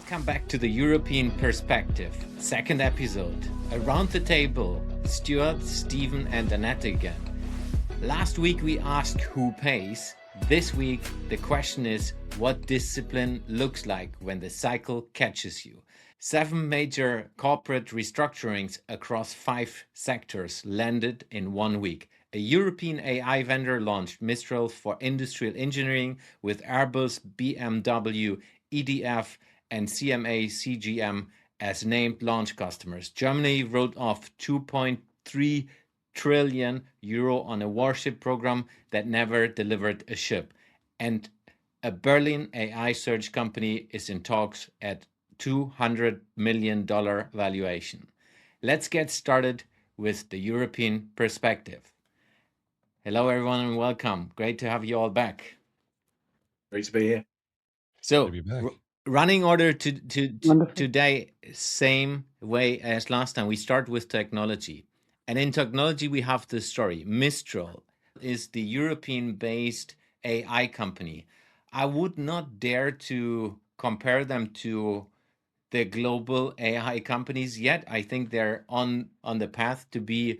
Welcome back to the European Perspective, second episode. Around the table, Stewart, Stephen and Annette again. Last week we asked who pays. This week the question is what discipline looks like when the cycle catches you. 7 major corporate restructurings across 5 sectors landed in 1 week. A European AI vendor launched Mistral for industrial engineering with Airbus, BMW, EDF, and CMA CGM as named launch customers. Germany wrote off 2.3 trillion euro on a warship program that never delivered a ship. And a Berlin AI search company is in talks at $200 million valuation. Let's get started with the European perspective. Hello, everyone, and welcome. Great to have you all back. Great to be here. So, running order to today, same way as last time. We start with technology. And in technology, we have this story. Mistral is the European-based AI company. I would not dare to compare them to the global AI companies yet. I think they're on the path to be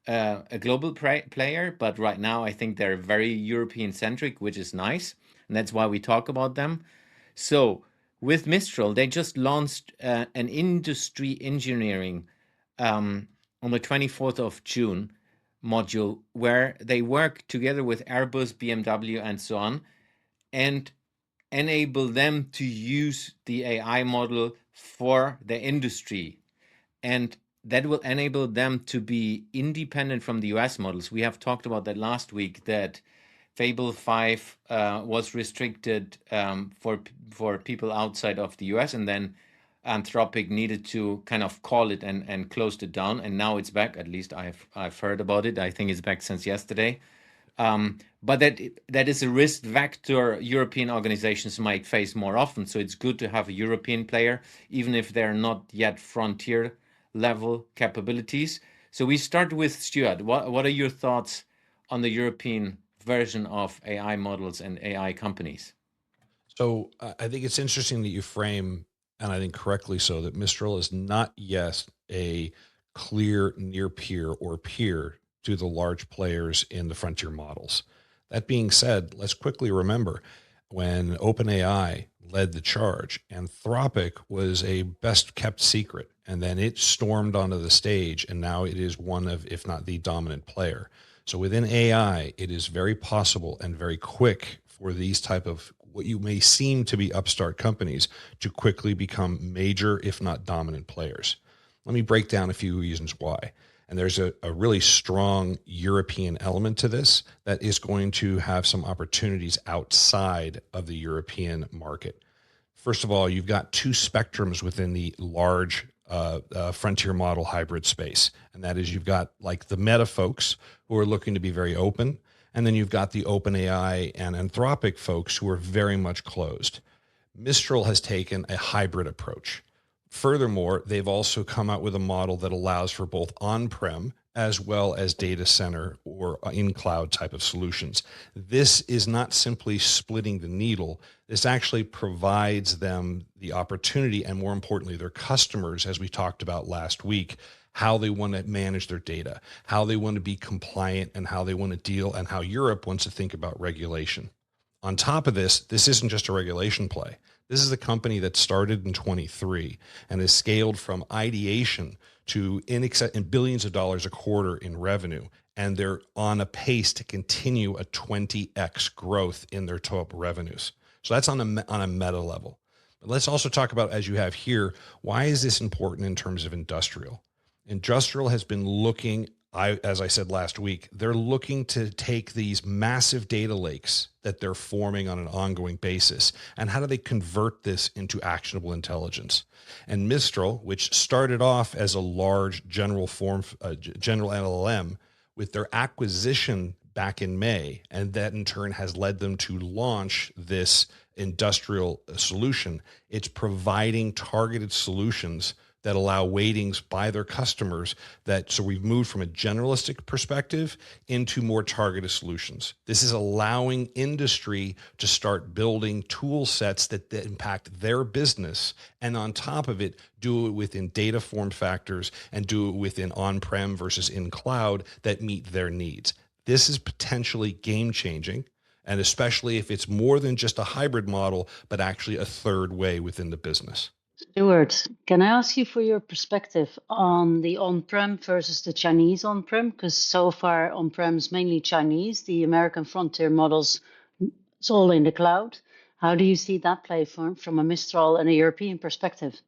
a global player, but right now I think they're very European-centric, which is nice, and that's why we talk about them. So with Mistral, they just launched an industry engineering on the 24th of June module where they work together with Airbus, BMW, and so on, and enable them to use the AI model for the industry. And that will enable them to be independent from the US models. We have talked about that last week, that Fable 5 was restricted for people outside of the US, and then Anthropic needed to kind of call it and closed it down, and now it's back. At least I've heard about it. I think it's back since yesterday. But that is a risk vector European organizations might face more often. So it's good to have a European player, even if they're not yet frontier level capabilities. So we start with Stewart. What are your thoughts on the European version of AI models and AI companies? So I think it's interesting that you frame, and I think correctly so, that Mistral is not yet a clear near peer or peer to the large players in the frontier models. That being said, let's quickly remember when OpenAI led the charge, Anthropic was a best kept secret, and then it stormed onto the stage, and now it is one of, if not the dominant player. So within AI, it is very possible and very quick for these type of what you may seem to be upstart companies to quickly become major, if not dominant players. Let me break down a few reasons why. And there's a really strong European element to this that is going to have some opportunities outside of the European market. First of all, you've got 2 spectrums within the large frontier model hybrid space. And that is, you've got like the meta folks who are looking to be very open. And then you've got the OpenAI and Anthropic folks who are very much closed. Mistral has taken a hybrid approach. Furthermore, they've also come out with a model that allows for both on-prem as well as data center or in-cloud type of solutions. This is not simply splitting the needle. This actually provides them the opportunity, and more importantly, their customers, as we talked about last week, how they want to manage their data, how they want to be compliant, and how they want to deal, and how Europe wants to think about regulation. On top of this, this isn't just a regulation play. This is a company that started in 23 and has scaled from ideation to in billions of dollars a quarter in revenue. And they're on a pace to continue a 20x growth in their total revenues. So that's on a meta level. But let's also talk about, as you have here, why is this important in terms of industrial? Industrial has been looking, as I said last week, they're looking to take these massive data lakes that they're forming on an ongoing basis, and how do they convert this into actionable intelligence? And Mistral, which started off as a large general LLM, with their acquisition back in May, and that in turn has led them to launch this industrial solution. It's providing targeted solutions that allow weightings by their customers. So we've moved from a generalistic perspective into more targeted solutions. This is allowing industry to start building tool sets that impact their business, and on top of it, do it within data form factors and do it within on-prem versus in cloud that meet their needs. This is potentially game changing, and especially if it's more than just a hybrid model, but actually a third way within the business. Stewart, can I ask you for your perspective on the on-prem versus the Chinese on-prem? Because so far on-prem is mainly Chinese. The American frontier models, it's all in the cloud. How do you see that play from a Mistral and a European perspective?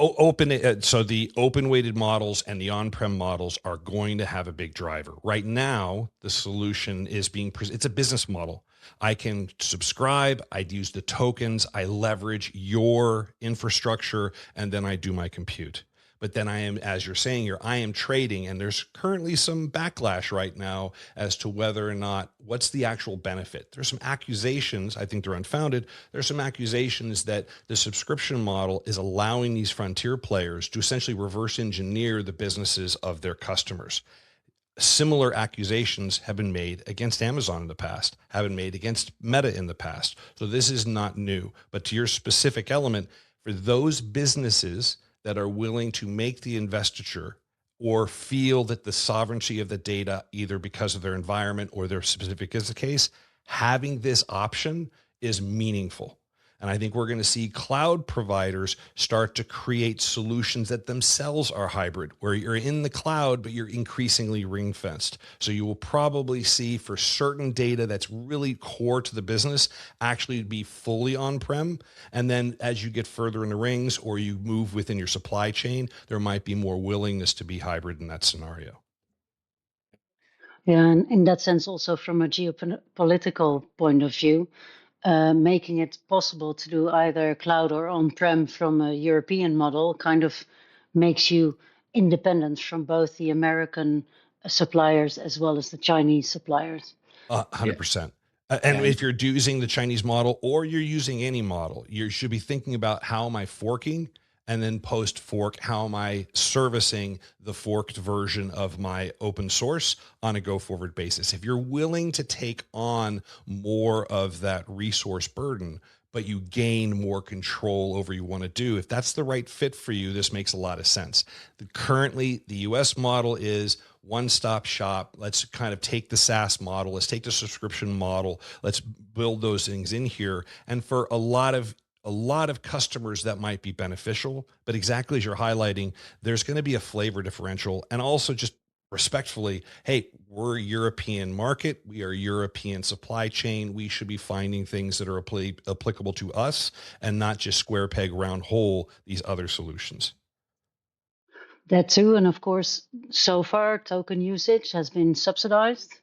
So the open weighted models and the on-prem models are going to have a big driver. Right now, the solution is it's a business model. I can subscribe, I use the tokens, I leverage your infrastructure, and then I do my compute. But then I am, as you're saying here, I am trading, and there's currently some backlash right now as to whether or not, what's the actual benefit. There's some accusations, I think they're unfounded, there's some accusations that the subscription model is allowing these frontier players to essentially reverse engineer the businesses of their customers. Similar accusations have been made against Amazon in the past, have been made against Meta in the past. So this is not new. But to your specific element, for those businesses that are willing to make the investiture or feel that the sovereignty of the data, either because of their environment or their specific as the case, having this option is meaningful. And I think we're going to see cloud providers start to create solutions that themselves are hybrid, where you're in the cloud, but you're increasingly ring fenced. So you will probably see for certain data that's really core to the business actually be fully on-prem. And then as you get further in the rings or you move within your supply chain, there might be more willingness to be hybrid in that scenario. Yeah, and in that sense, also from a geopolitical point of view, making it possible to do either cloud or on-prem from a European model kind of makes you independent from both the American suppliers as well as the Chinese suppliers. 100%. And if you're using the Chinese model or you're using any model, you should be thinking about how am I forking, and then post fork, how am I servicing the forked version of my open source on a go forward basis. If you're willing to take on more of that resource burden, but you gain more control over what you want to do, if that's the right fit for you, this makes a lot of sense. Currently, the US model is one-stop shop. Let's kind of take the SaaS model. Let's take the subscription model. Let's build those things in here. And for a lot of customers that might be beneficial, but exactly as you're highlighting, there's going to be a flavor differential. And also just respectfully, hey, we're a European market. We are a European supply chain. We should be finding things that are applicable to us and not just square peg, round hole, these other solutions. That too. And of course, so far, token usage has been subsidized.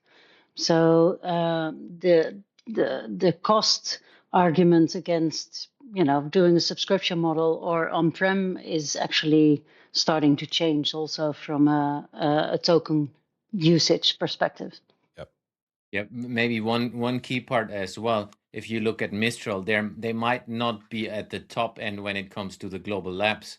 So the cost argument against doing a subscription model or on-prem is actually starting to change also from a token usage perspective. Yep. Maybe one key part as well. If you look at Mistral, they might not be at the top end when it comes to the global labs,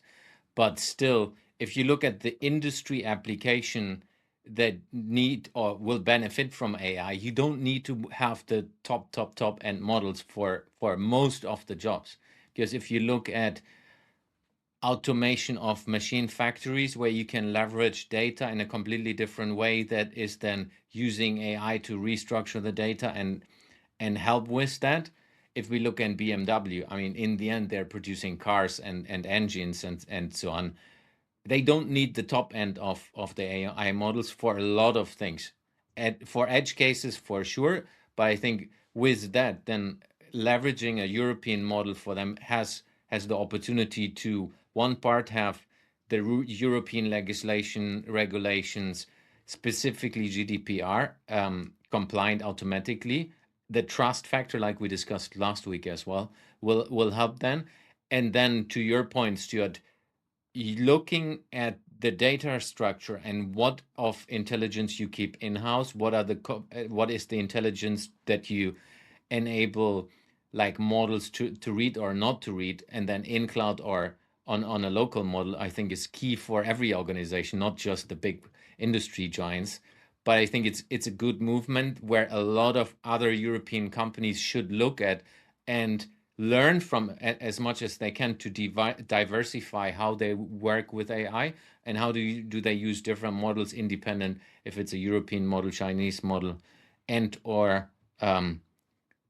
but still, if you look at the industry application that need or will benefit from AI, you don't need to have the top end models for most of the jobs. Because if you look at automation of machine factories where you can leverage data in a completely different way that is then using AI to restructure the data and help with that. If we look at BMW, I mean, in the end, they're producing cars and engines and so on. They don't need the top end of the AI models for a lot of things. For edge cases, for sure. But I think with that, then leveraging a European model for them has the opportunity to, one part, have the European regulations, specifically GDPR, compliant automatically. The trust factor, like we discussed last week as well, will help then. And then to your point, Stuart, looking at the data structure and what of intelligence you keep in-house, what is the intelligence that you enable like models to read or not to read, and then in cloud or on a local model, I think is key for every organization, not just the big industry giants. But I think it's a good movement where a lot of other European companies should look at and learn from as much as they can to diversify how they work with AI and how do they use different models independent if it's a European model, Chinese model, and or the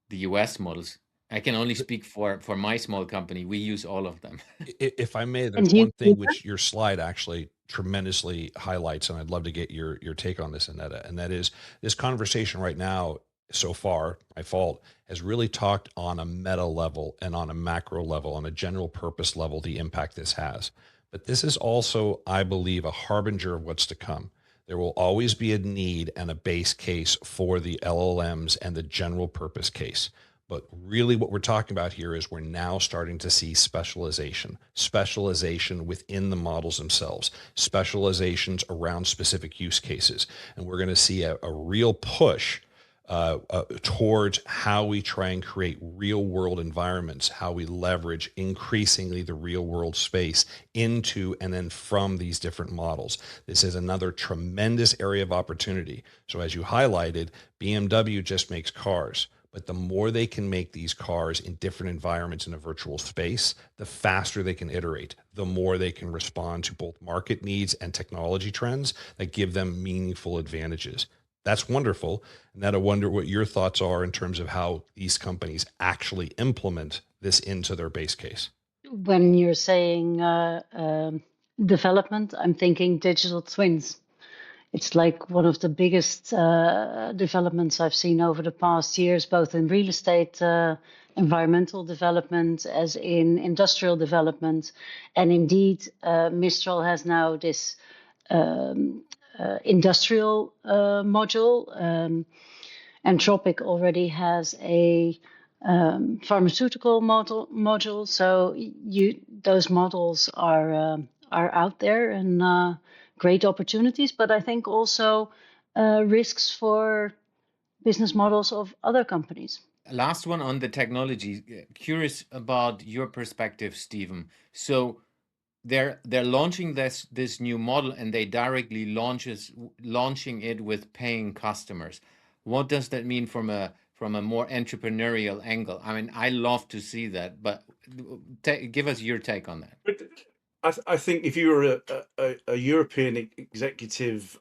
US models. I can only speak for my small company. We use all of them. If I may, there's And you, one thing which your slide actually tremendously highlights, and I'd love to get your take on this, Annette, and that is this conversation right now so far, my fault, has really talked on a meta level and on a macro level, on a general purpose level, the impact this has. But this is also, I believe, a harbinger of what's to come. There will always be a need and a base case for the LLMs and the general purpose case. But really what we're talking about here is we're now starting to see specialization within the models themselves, specializations around specific use cases. And we're going to see a real push towards how we try and create real world environments, how we leverage increasingly the real world space into and then from these different models. This is another tremendous area of opportunity. So as you highlighted, BMW just makes cars. But the more they can make these cars in different environments in a virtual space, the faster they can iterate, the more they can respond to both market needs and technology trends that give them meaningful advantages. That's wonderful. And that I wonder what your thoughts are in terms of how these companies actually implement this into their base case. when you're saying development, I'm thinking digital twins. It's like one of the biggest developments I've seen over the past years, both in real estate, environmental development, as in industrial development. And indeed, Mistral has now this industrial module. Anthropic already has a pharmaceutical module. So those models are out there and great opportunities, but I think also risks for business models of other companies. Last one on the technology. Curious about your perspective, Stephen. So they're launching this new model and they directly launching it with paying customers. What does that mean from a more entrepreneurial angle? I mean, I love to see that, but give us your take on that. But I think if you were a European executive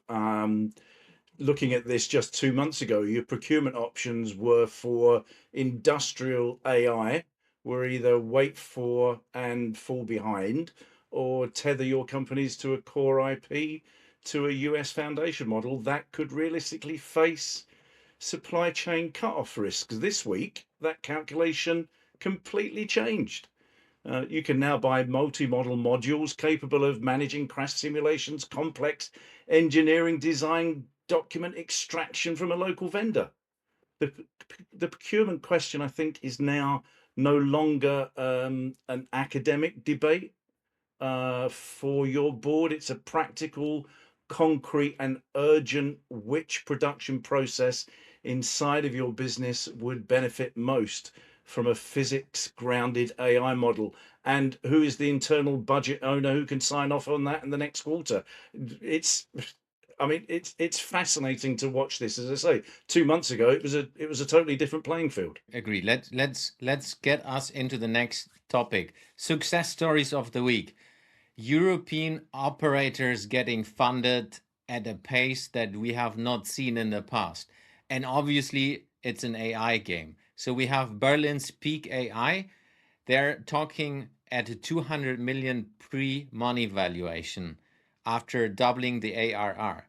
looking at this just 2 months ago, your procurement options were for industrial AI, were either wait for and fall behind, or tether your companies to a core IP, to a US foundation model that could realistically face supply chain cut-off risks. This week, that calculation completely changed. You can now buy multi-model modules capable of managing crash simulations, complex engineering design, document extraction from a local vendor. The procurement question, I think, is now no longer an academic debate for your board. It's a practical, concrete, and urgent which production process inside of your business would benefit most from a physics grounded AI model, and who is the internal budget owner who can sign off on that in the next quarter. It's fascinating to watch this. As I say, 2 months ago it was a totally different playing field. Agree. Let's get us into the next topic. Success stories of the week. European operators getting funded at a pace that we have not seen in the past. And obviously it's an AI game. So we have Berlin's Peak AI. They're talking at a 200 million pre-money valuation after doubling the ARR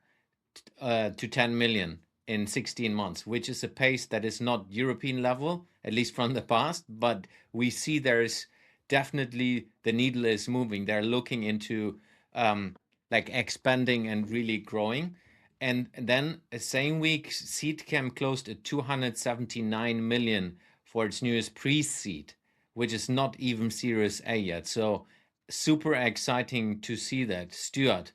to 10 million in 16 months, which is a pace that is not European level, at least from the past, but we see there is definitely the needle is moving. They're looking into like expanding and really growing. And then the same week, Seedcamp closed at 279 million for its newest pre-seed, which is not even Series A yet. So super exciting to see that. Stewart,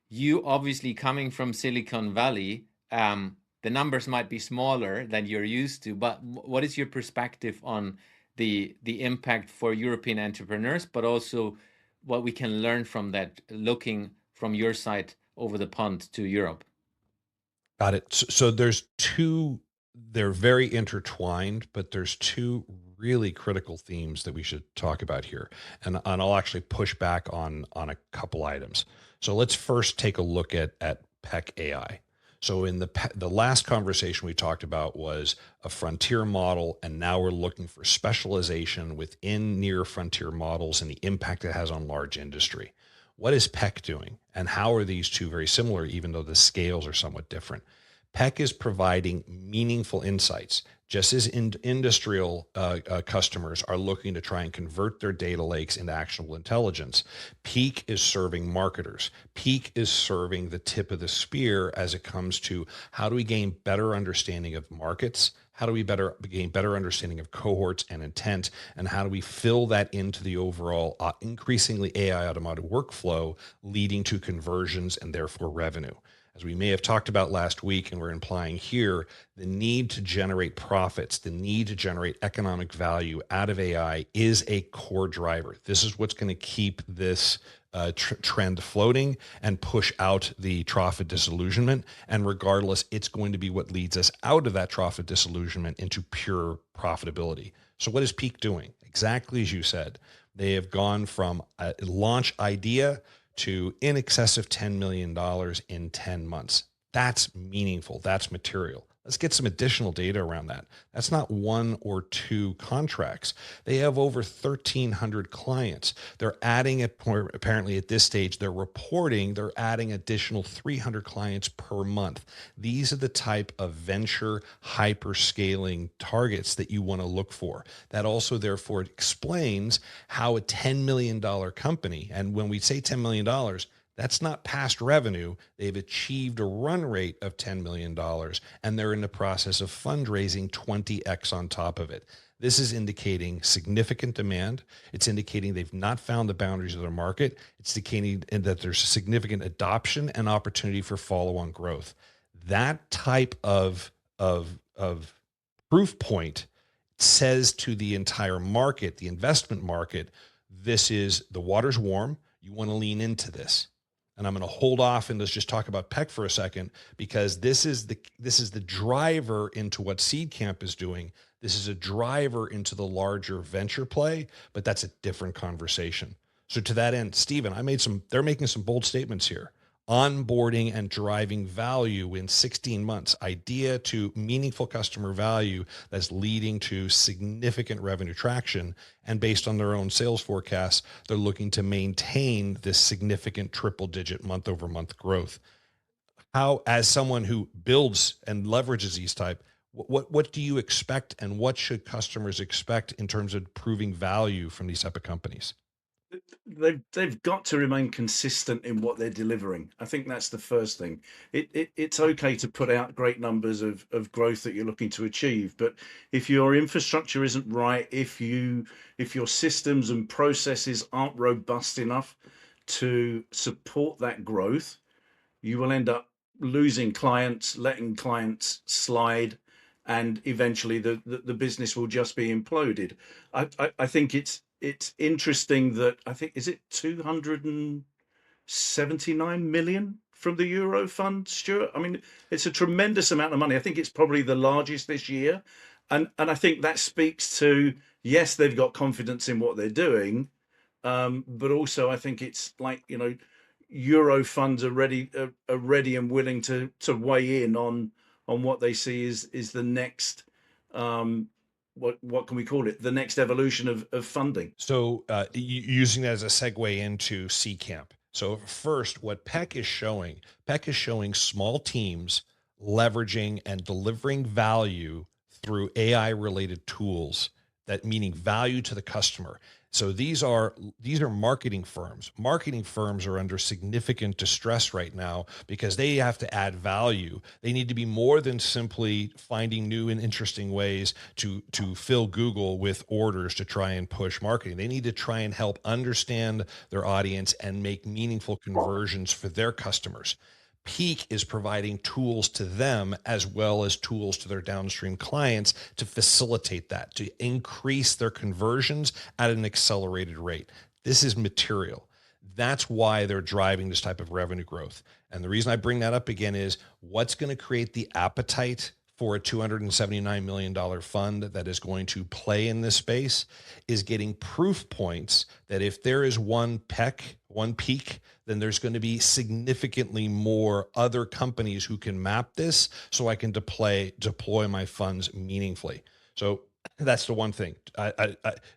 you obviously coming from Silicon Valley, the numbers might be smaller than you're used to, but what is your perspective on the impact for European entrepreneurs, but also what we can learn from that, looking from your side over the pond to Europe? Got it. So there's two, they're very intertwined, but there's two really critical themes that we should talk about here. And I'll actually push back on a couple items. So let's first take a look at PEC AI. So in the last conversation we talked about was a frontier model, and now we're looking for specialization within near frontier models and the impact it has on large industry. What is PEC doing, and how are these two very similar, even though the scales are somewhat different? PEC is providing meaningful insights, just as industrial customers are looking to try and convert their data lakes into actionable intelligence. PEAK is serving marketers. PEAK is serving the tip of the spear as it comes to how do we gain better understanding of markets, how do we gain better understanding of cohorts and intent, and how do we fill that into the overall increasingly AI automated workflow, leading to conversions and therefore revenue. As we may have talked about last week, and we're implying here, the need to generate profits, the need to generate economic value out of AI is a core driver. This is what's going to keep this trend floating and push out the trough of disillusionment. And regardless, it's going to be what leads us out of that trough of disillusionment into pure profitability. So what is Peak doing? Exactly as you said, they have gone from a launch idea to in excess of $10 million in 10 months. That's meaningful. That's material. Let's get some additional data around that. That's not one or two contracts. They have over 1,300 clients. They're adding, apparently at this stage, they're reporting they're adding additional 300 clients per month. These are the type of venture hyperscaling targets that you want to look for. That also therefore explains how a $10 million company, and when we say $10 million, that's not past revenue. They've achieved a run rate of $10 million, and they're in the process of fundraising 20x on top of it. This is indicating significant demand. It's indicating they've not found the boundaries of their market. It's indicating that there's significant adoption and opportunity for follow-on growth. That type of proof point says to the entire market, the investment market, this is, the water's warm. You want to lean into this. And I'm going to hold off and let's just talk about PEC for a second, because this is the driver into what Seedcamp is doing. This is a driver into the larger venture play, but that's a different conversation. So to that end, Stephen, they're making some bold statements here. Onboarding and driving value in 16 months, idea to meaningful customer value that's leading to significant revenue traction. And based on their own sales forecasts, they're looking to maintain this significant triple-digit month-over-month growth. How, as someone who builds and leverages these type, what do you expect, and what should customers expect in terms of proving value from these type of companies? They've got to remain consistent in what they're delivering. I think that's the first thing. It's okay to put out great numbers of growth that you're looking to achieve, but if your infrastructure isn't right, if your systems and processes aren't robust enough to support that growth, you will end up losing clients, letting clients slide, and eventually the business will just be imploded. I think it's interesting that is it 279 million from the Euro Fund, Stuart? I mean, it's a tremendous amount of money. I think it's probably the largest this year. And I think that speaks to, yes, they've got confidence in what they're doing. But also I think it's like, Euro funds are ready and willing to weigh in on what they see is the next, what can we call it? The next evolution of funding. So using that as a segue into Seedcamp. So first, what PEC is showing small teams leveraging and delivering value through AI related tools, that meaning value to the customer. So these are marketing firms. Marketing firms are under significant distress right now because they have to add value. They need to be more than simply finding new and interesting ways to fill Google with orders to try and push marketing. They need to try and help understand their audience and make meaningful conversions for their customers. Peak is providing tools to them as well as tools to their downstream clients to facilitate that, to increase their conversions at an accelerated rate. This is material. That's why they're driving this type of revenue growth. And the reason I bring that up again is what's going to create the appetite for a $279 million fund that is going to play in this space is getting proof points that if there is one peak, then there's going to be significantly more other companies who can map this so I can deploy my funds meaningfully. So that's the one thing.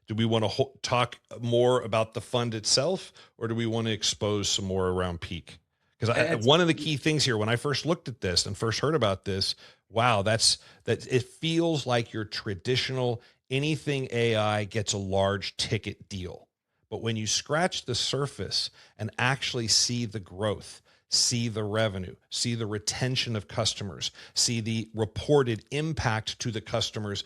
Do we want to talk more about the fund itself, or do we want to expose some more around peak? Because one of the key things here, when I first looked at this and first heard about this, wow, that it feels like your traditional anything AI gets a large ticket deal. But when you scratch the surface and actually see the growth, see the revenue, see the retention of customers, see the reported impact to the customers,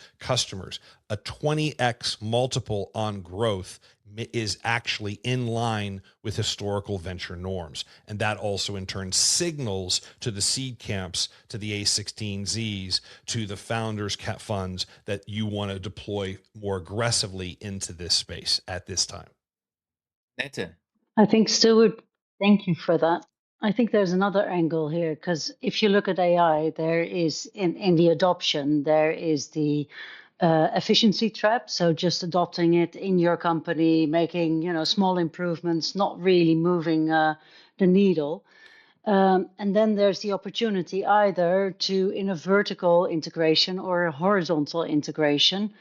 a 20x multiple on growth is actually in line with historical venture norms. And that also in turn signals to the seed camps, to the A16Zs, to the founders funds that you want to deploy more aggressively into this space at this time. Annette. I think, Stewart, thank you for that. I think there's another angle here, because if you look at AI, there is in the adoption, there is the efficiency trap. So just adopting it in your company, making small improvements, not really moving the needle. And then there's the opportunity either to, in a vertical integration or a horizontal integration,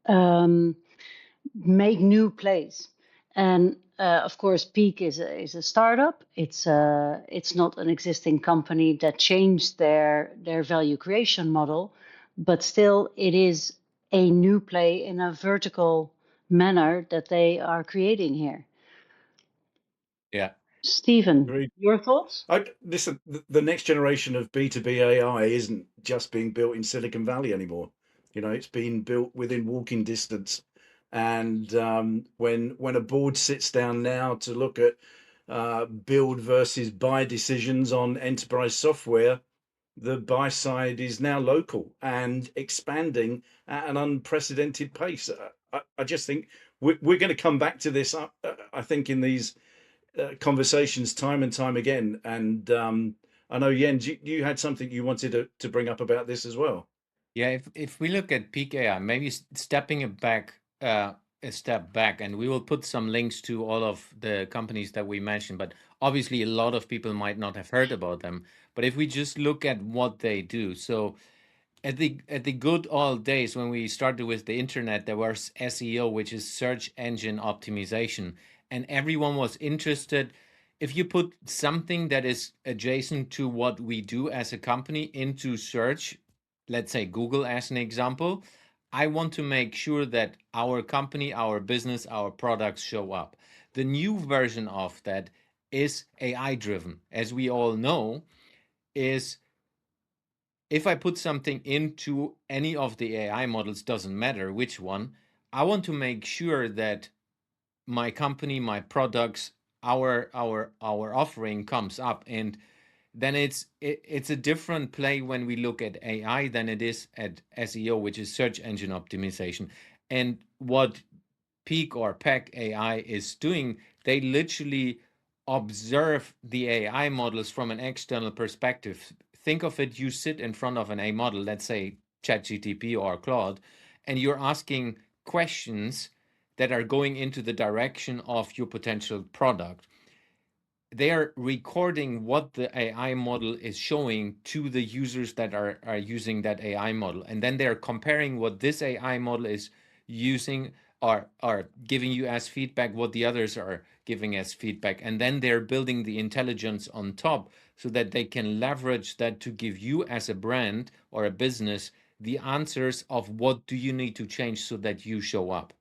make new plays. And of course, Peak is a startup. It's not an existing company that changed their value creation model, but still it is a new play in a vertical manner that they are creating here. Yeah. Stephen, Agreed. your thoughts? Listen, the next generation of B2B AI isn't just being built in Silicon Valley anymore. It's being built within walking distance. And when a board sits down now to look at build versus buy decisions on enterprise software, the buy side is now local and expanding at an unprecedented pace. I just think we're going to come back to this, I think, in these conversations time and time again. And I know, Jens, you had something you wanted to bring up about this as well. Yeah, if we look at peak AI, maybe stepping it back a step back, and we will put some links to all of the companies that we mentioned, but obviously a lot of people might not have heard about them. But if we just look at what they do, so at the good old days when we started with the internet, there was SEO, which is search engine optimization, and everyone was interested. If you put something that is adjacent to what we do as a company into search, let's say Google as an example, I want to make sure that our company, our business, our products show up. The new version of that is AI driven, as we all know, is if I put something into any of the AI models, doesn't matter which one, I want to make sure that my company, my products, our offering comes up. And then it's a different play when we look at AI than it is at SEO, which is search engine optimization. And what Peak or PEC AI is doing, they literally observe the AI models from an external perspective. Think of it, you sit in front of an AI model, let's say ChatGPT or Claude, and you're asking questions that are going into the direction of your potential product. They are recording what the AI model is showing to the users that are using that AI model. And then they're comparing what this AI model is using or giving you as feedback, what the others are giving as feedback. And then they're building the intelligence on top so that they can leverage that to give you as a brand or a business the answers of what do you need to change so that you show up,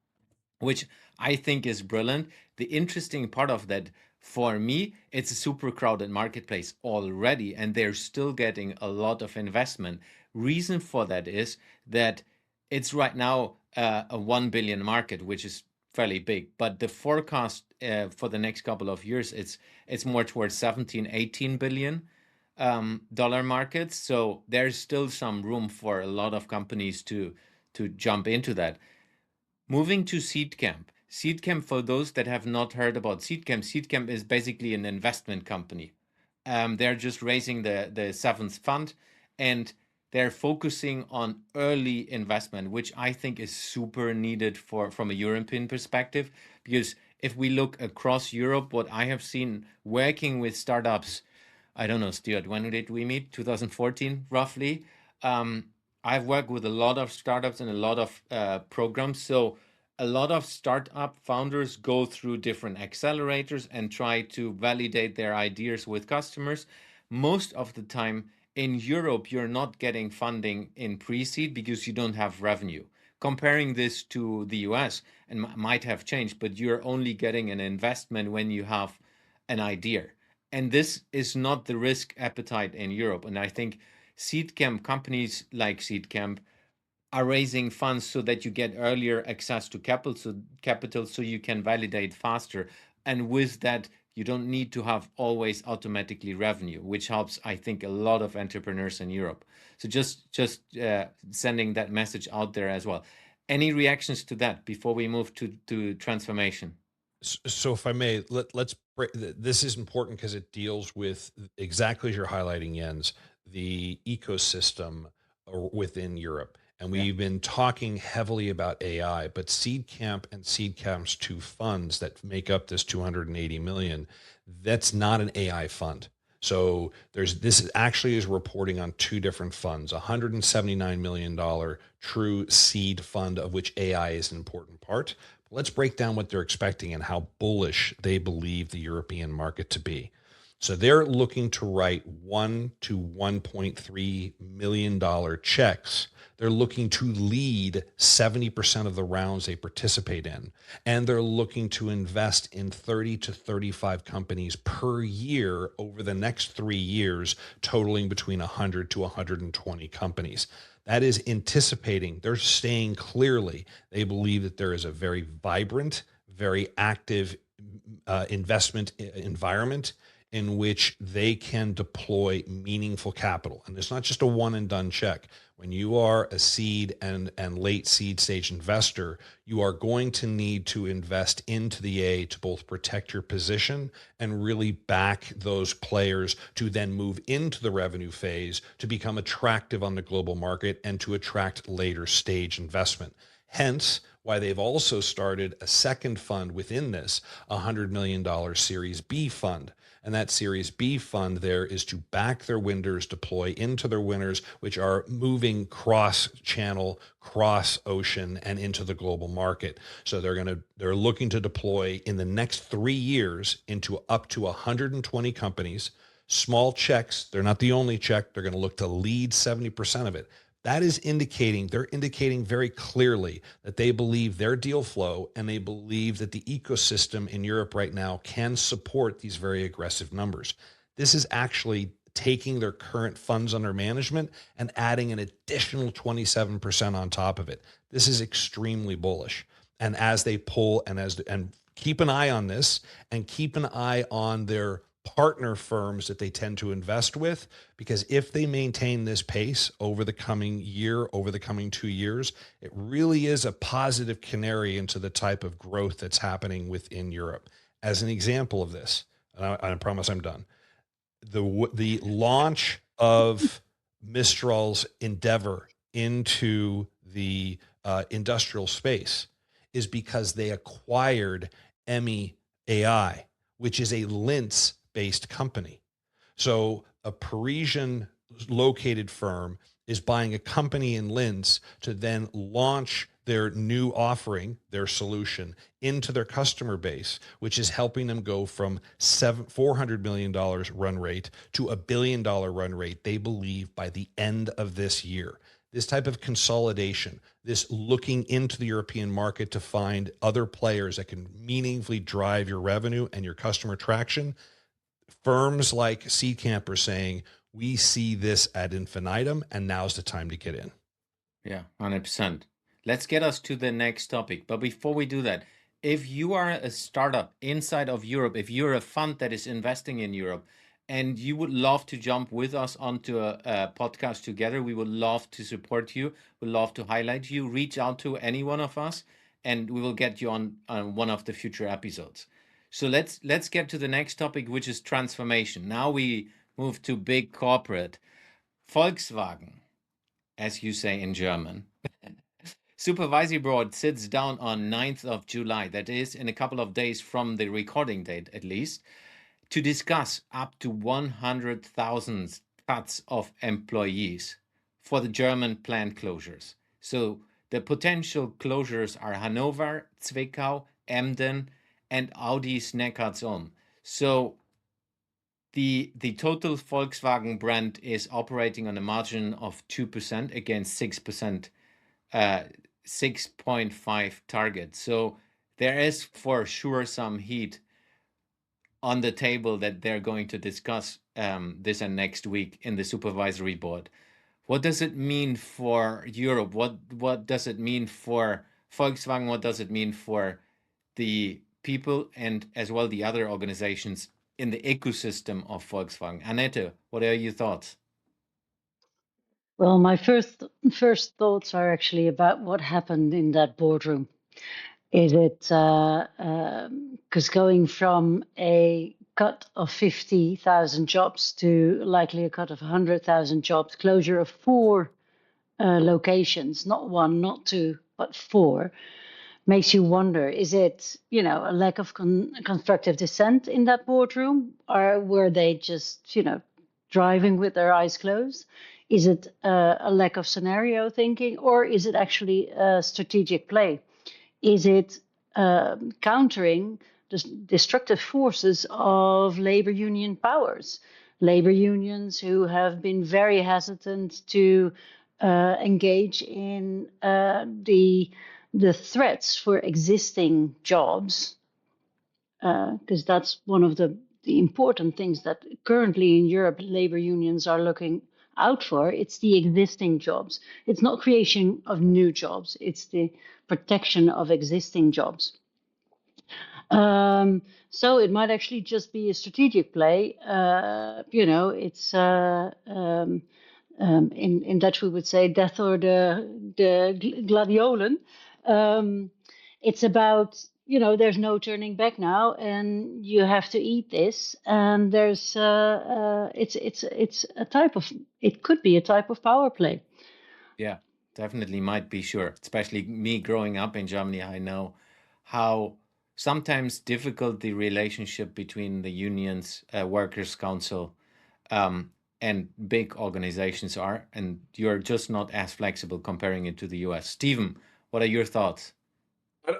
which I think is brilliant. The interesting part of that, for me, it's a super crowded marketplace already, and they're still getting a lot of investment. Reason for that is that it's right now a 1 billion market, which is fairly big, but the forecast for the next couple of years, it's more towards 17-18 billion dollar markets. So there's still some room for a lot of companies to jump into that. Moving to Seedcamp. Seedcamp, for those that have not heard about Seedcamp is basically an investment company. They're just raising the seventh fund, and they're focusing on early investment, which I think is super needed from a European perspective. Because if we look across Europe, what I have seen working with startups, I don't know, Stuart, when did we meet? 2014, roughly. I've worked with a lot of startups and a lot of programs. So a lot of startup founders go through different accelerators and try to validate their ideas with customers. Most of the time in Europe, you're not getting funding in pre-seed because you don't have revenue. Comparing this to the US, and might have changed, but you're only getting an investment when you have an idea. And this is not the risk appetite in Europe. And I think Seedcamp, companies like Seedcamp, are raising funds so that you get earlier access to capital so you can validate faster. And with that, you don't need to have always automatically revenue, which helps, I think, a lot of entrepreneurs in Europe. So just sending that message out there as well. Any reactions to that before we move to transformation? So if I may, let's break. This is important because it deals with exactly as you're highlighting, Jens, the ecosystem within Europe. And we've been talking heavily about AI, but Seedcamp and Seedcamp's two funds that make up this 280 million, that's not an AI fund. So this actually is reporting on two different funds, $179 million true seed fund, of which AI is an important part. Let's break down what they're expecting and how bullish they believe the European market to be. So they're looking to write $1 to $1.3 million checks. They're looking to lead 70% of the rounds they participate in. And they're looking to invest in 30 to 35 companies per year over the next 3 years, totaling between 100 to 120 companies. That is anticipating, they're saying clearly, they believe that there is a very vibrant, very active investment environment in which they can deploy meaningful capital. And it's not just a one and done check. When you are a seed and late seed stage investor, you are going to need to invest into the A to both protect your position and really back those players to then move into the revenue phase to become attractive on the global market and to attract later stage investment. Hence, why they've also started a second fund within this, $100 million Series B fund. And that Series B fund there is to back their winners, deploy into their winners, which are moving cross-channel, cross-ocean, and into the global market. So they're looking to deploy in the next 3 years into up to 120 companies. Small checks, they're not the only check. They're going to look to lead 70% of it. That is they're indicating very clearly that they believe their deal flow and they believe that the ecosystem in Europe right now can support these very aggressive numbers. This is actually taking their current funds under management and adding an additional 27% on top of it. This is extremely bullish. And as they pull and keep an eye on this and keep an eye on their partner firms that they tend to invest with, because if they maintain this pace over the coming year, over the coming 2 years, it really is a positive canary into the type of growth that's happening within Europe. As an example of this, and I promise I'm done, the launch of Mistral's endeavor into the industrial space is because they acquired Emmy AI, which is a Linz-based company. So a Parisian located firm is buying a company in Linz to then launch their new offering, their solution, into their customer base, which is helping them go from $400 million run rate to $1 billion run rate, they believe, by the end of this year. This type of consolidation, this looking into the European market to find other players that can meaningfully drive your revenue and your customer traction, firms like Seedcamp are saying, we see this ad infinitum, and now's the time to get in. Yeah, 100%. Let's get us to the next topic. But before we do that, if you are a startup inside of Europe, if you're a fund that is investing in Europe, and you would love to jump with us onto a podcast together, we would love to support you. We'd love to highlight you. Reach out to any one of us. and we will get you on one of the future episodes. So let's get to the next topic, which is transformation. Now we move to big corporate. Volkswagen, as you say in German. Supervisory board sits down on 9th of July, that is in a couple of days from the recording date at least, to discuss up to 100,000 cuts of employees for the German plant closures. So the potential closures are Hanover, Zwickau, Emden, and Audi's Neckarsulm. So the total Volkswagen brand is operating on a margin of 2% against 6%, 6.5 target. So there is for sure some heat on the table that they're going to discuss this and next week in the supervisory board. What does it mean for Europe? What does it mean for Volkswagen? What does it mean for the people and as well the other organizations in the ecosystem of Volkswagen? Annette, what are your thoughts? Well, my first thoughts are actually about what happened in that boardroom. Is it because going from a cut of 50,000 jobs to likely a cut of 100,000 jobs, closure of 4 locations, not 1, not 2, but 4, makes you wonder, is it, a lack of constructive dissent in that boardroom, or were they just, driving with their eyes closed? Is it a lack of scenario thinking, or is it actually a strategic play? Is it countering the destructive forces of labor union powers? Labor unions who have been very hesitant to engage in the threats for existing jobs, because that's one of the important things that currently in Europe labor unions are looking out for. It's the existing jobs. It's not creation of new jobs. It's the protection of existing jobs. So it might actually just be a strategic play. It's in Dutch we would say death or the gladiolen. It's about, there's no turning back now, and you have to eat this. And there's it's a type of, it could be a type of power play. Yeah, definitely might be, sure. Especially me growing up in Germany, I know how sometimes difficult the relationship between the unions, workers' council, and big organizations are, and you're just not as flexible comparing it to the US. Stephen, what are your thoughts?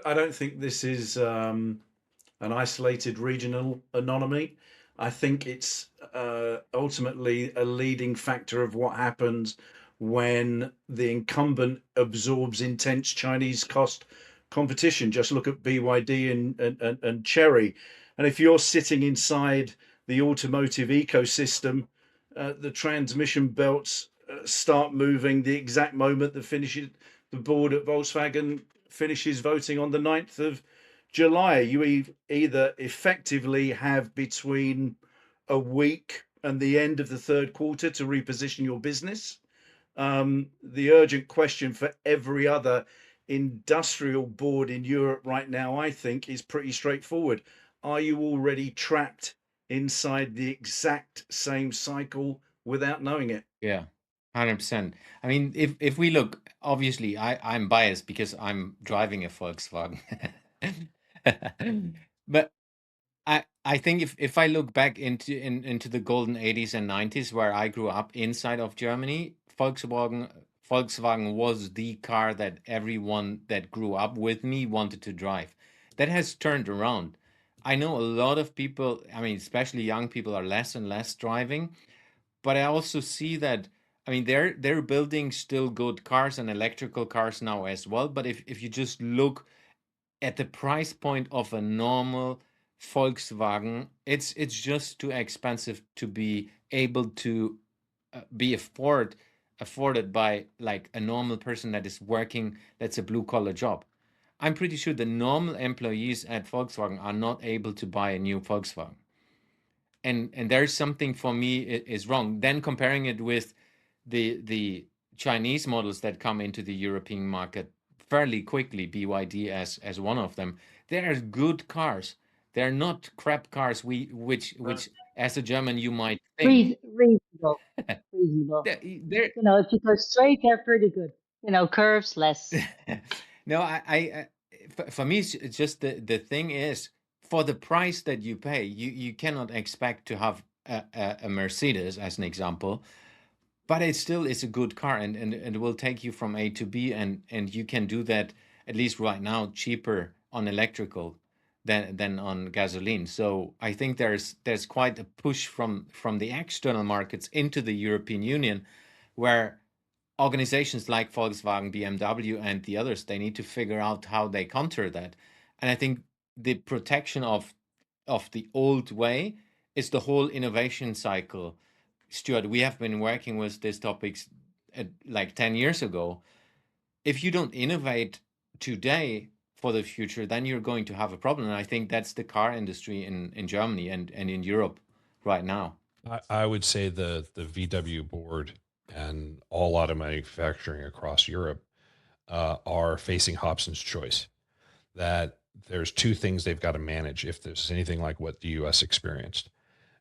I don't think this is an isolated regional anomaly. I think it's ultimately a leading factor of what happens when the incumbent absorbs intense Chinese cost competition. Just look at BYD and Chery. And if you're sitting inside the automotive ecosystem, the transmission belts start moving the exact moment the board at Volkswagen finishes voting on the 9th of July. You either effectively have between a week and the end of the third quarter to reposition your business. The urgent question for every other industrial board in Europe right now, I think, is pretty straightforward. Are you already trapped inside the exact same cycle without knowing it? Yeah, 100%. I mean, if we look, obviously, I'm biased because I'm driving a Volkswagen. But I think if I look back into the golden 80s and 90s where I grew up inside of Germany, Volkswagen was the car that everyone that grew up with me wanted to drive. That has turned around. I know a lot of people, I mean, especially young people, are less and less driving, but I also see that, I mean, they're building still good cars and electrical cars now as well. But if you just look at the price point of a normal Volkswagen, it's just too expensive to be able to be afforded by like a normal person that is working, that's a blue collar job. I'm pretty sure the normal employees at Volkswagen are not able to buy a new Volkswagen. And there's something for me is wrong. Then comparing it with the Chinese models that come into the European market, fairly quickly, BYD as one of them. They're good cars. They're not crap cars. Which as a German you might think. Reasonable. Reasonable. They're If you go straight, they're pretty good. Curves less. no, for me, it's just the thing is, for the price that you pay, you cannot expect to have a Mercedes as an example, but it still is a good car, and it will take you from A to B, and you can do that at least right now cheaper on electrical than on gasoline. So I think there's quite a push from the external markets into the European Union, where organizations like Volkswagen, BMW, and the others, they need to figure out how they counter that. And I think the protection of the old way is the whole innovation cycle. Stuart, we have been working with these topics like 10 years ago. If you don't innovate today for the future, then you're going to have a problem. And I think that's the car industry in Germany and in Europe right now. I would say the VW board and all auto manufacturing across Europe are facing Hobson's choice. That there's two things they've got to manage if there's anything like what the U.S. experienced.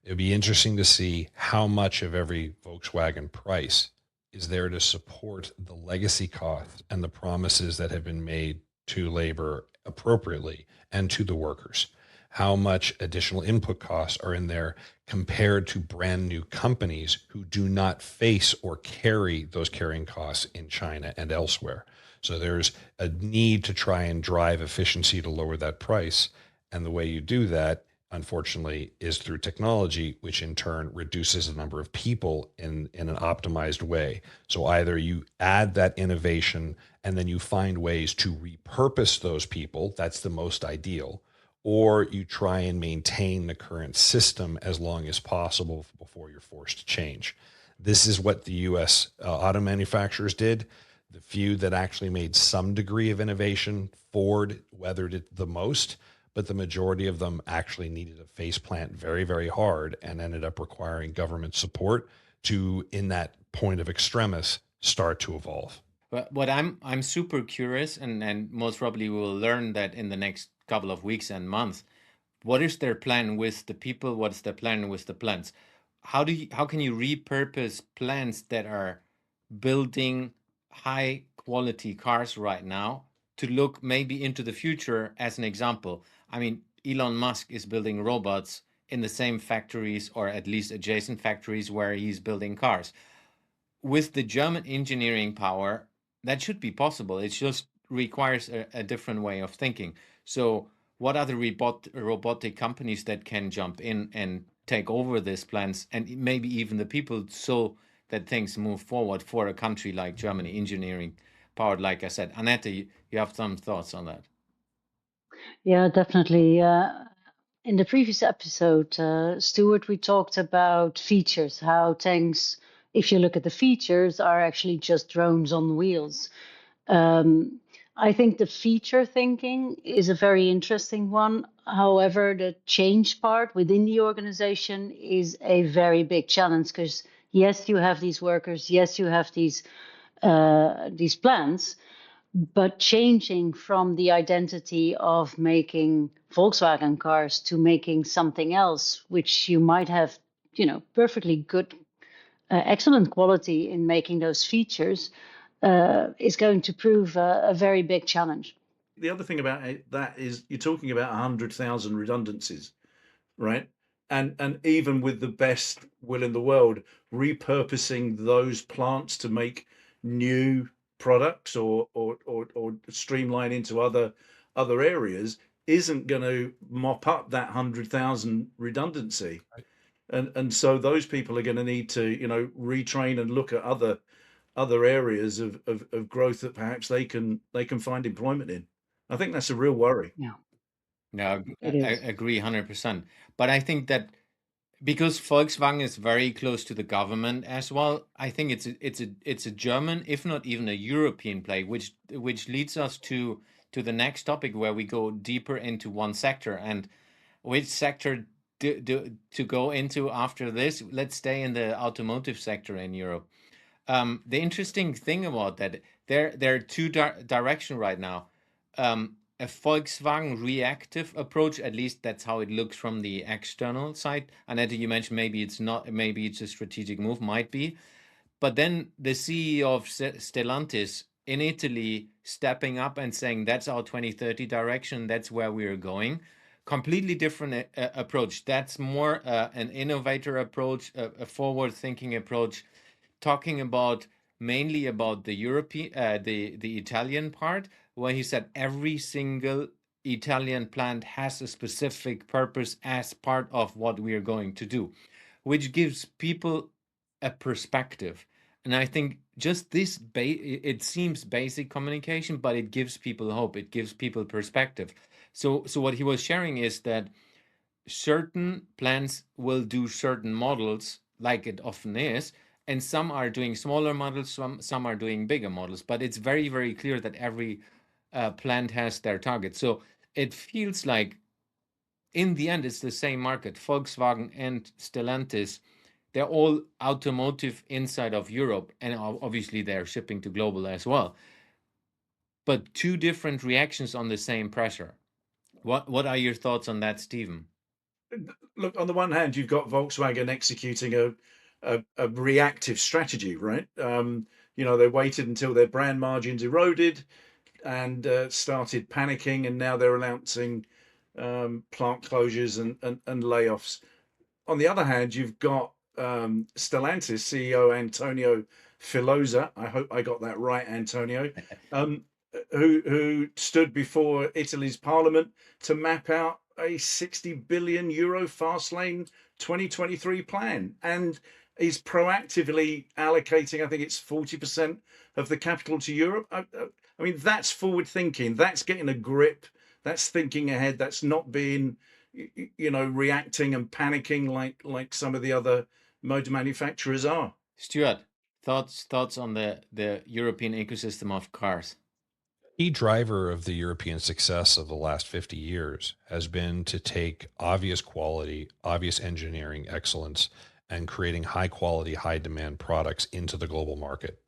It'd be interesting to see how much of every Volkswagen price is there to support the legacy costs and the promises that have been made to labor appropriately and to the workers. How much additional input costs are in there compared to brand new companies who do not face or carry those carrying costs in China and elsewhere. So there's a need to try and drive efficiency to lower that price. And the way you do that, unfortunately, is through technology, which in turn reduces the number of people in an optimized way. So either you add that innovation and then you find ways to repurpose those people, that's the most ideal, or you try and maintain the current system as long as possible before you're forced to change. This is what the US auto manufacturers did. The few that actually made some degree of innovation, Ford weathered it the most, but the majority of them actually needed a faceplant very, very hard and ended up requiring government support to, in that point of extremis, start to evolve. But what I'm super curious, and most probably we will learn that in the next couple of weeks and months. What is their plan with the people? What's their plan with the plants? How can you repurpose plants that are building high quality cars right now to look maybe into the future? As an example, I mean, Elon Musk is building robots in the same factories, or at least adjacent factories, where he's building cars. With the German engineering power, that should be possible. It just requires a different way of thinking. So what are the robotic companies that can jump in and take over these plans, and maybe even the people, so that things move forward for a country like Germany, engineering powered, like I said. Annette, you have some thoughts on that? Yeah, definitely. In the previous episode, Stewart, we talked about features, how things, if you look at the features, are actually just drones on wheels. I think the feature thinking is a very interesting one. However, the change part within the organization is a very big challenge, because yes, you have these workers, yes, you have these plans, but changing from the identity of making Volkswagen cars to making something else, which you might have, perfectly good, excellent quality in making those features, is going to prove a very big challenge. The other thing about that is you're talking about 100,000 redundancies, right? And even with the best will in the world, repurposing those plants to make new products or streamline into other areas isn't going to mop up that 100,000 redundancy. Right. And so those people are going to need to, retrain and look at other areas of growth that perhaps they can find employment in. I think that's a real worry. Yeah. No, I agree 100%. But I think that because Volkswagen is very close to the government as well, I think it's a German, if not even a European play, which leads us to the next topic, where we go deeper into one sector. And which sector to go into after this? Let's stay in the automotive sector in Europe. The interesting thing about that, there are two direction right now. A Volkswagen reactive approach, at least that's how it looks from the external side. Annette, you mentioned maybe it's not, maybe it's a strategic move, might be. But then the CEO of Stellantis in Italy stepping up and saying that's our 2030 direction, that's where we're going. Completely different approach. That's more an innovator approach, a forward-thinking approach, talking about mainly about the European, the Italian part, where he said every single Italian plant has a specific purpose as part of what we are going to do, which gives people a perspective. And I think just this, it seems basic communication, but it gives people hope. It gives people perspective. So what he was sharing is that certain plants will do certain models, like it often is, and some are doing smaller models, some are doing bigger models. But it's very, very clear that every plant has their target. So it feels like in the end, it's the same market. Volkswagen and Stellantis, they're all automotive inside of Europe, and obviously they're shipping to global as well. But two different reactions on the same pressure. What are your thoughts on that, Stephen? Look, on the one hand, you've got Volkswagen executing a reactive strategy, right? They waited until their brand margins eroded and started panicking, and now they're announcing plant closures and layoffs. On the other hand, you've got Stellantis CEO Antonio Filosa. I hope I got that right, Antonio. Who stood before Italy's parliament to map out a 60 billion euro fast lane 2023 plan, and is proactively allocating, I think it's 40% of the capital to Europe. I mean, that's forward thinking. That's getting a grip. That's thinking ahead. That's not being, reacting and panicking like some of the other motor manufacturers are. Stewart, thoughts on the European ecosystem of cars? Key driver of the European success of the last 50 years has been to take obvious quality, obvious engineering excellence, and creating high quality, high demand products into the global market.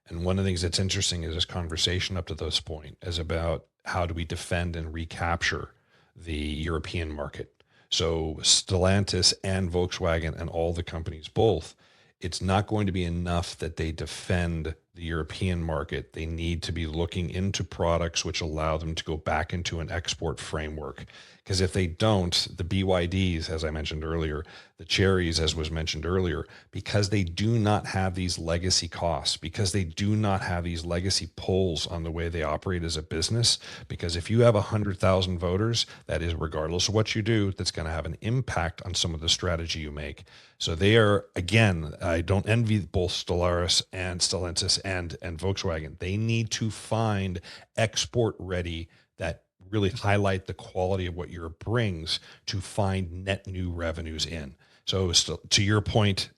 And one of the things that's interesting is this conversation up to this point is about how do we defend and recapture the European market. So Stellantis and Volkswagen and all the companies both, it's not going to be enough that they defend the European market. They need to be looking into products which allow them to go back into an export framework. Because if they don't, the BYDs, as I mentioned earlier, the Cherries, as was mentioned earlier, because they do not have these legacy costs, because they do not have these legacy pulls on the way they operate as a business, because if you have 100,000 voters, that is, regardless of what you do, that's going to have an impact on some of the strategy you make. So they are, again, I don't envy both Stellantis and Volkswagen. They need to find export ready that really highlight the quality of what Europe brings to find net new revenues in. So to your point,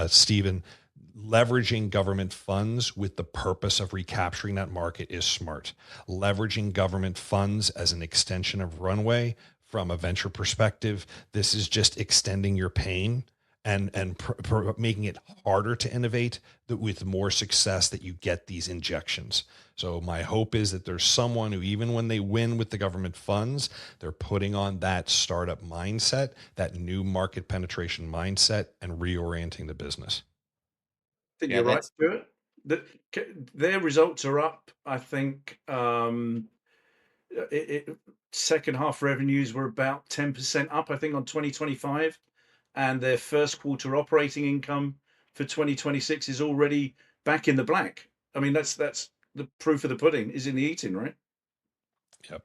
Stephen, leveraging government funds with the purpose of recapturing that market is smart. Leveraging government funds as an extension of runway from a venture perspective, this is just extending your pain and making it harder to innovate with more success that you get these injections. So my hope is that there's someone who, even when they win with the government funds, they're putting on that startup mindset, that new market penetration mindset, and reorienting the business. I think you're right, Stuart. Their results are up. I think second half revenues were about 10% up, I think, on 2025. And their first quarter operating income for 2026 is already back in the black. I mean, that's the proof of the pudding is in the eating, right? Yep.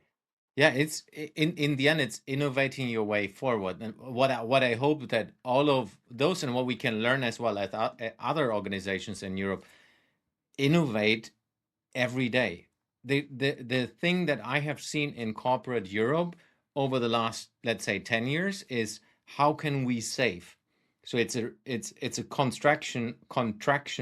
Yeah, it's in the end, it's innovating your way forward. And what I hope that all of those, and what we can learn as well as other organizations in Europe, innovate every day. The thing that I have seen in corporate Europe over the last, let's say, 10 years is how can we save? So it's a contraction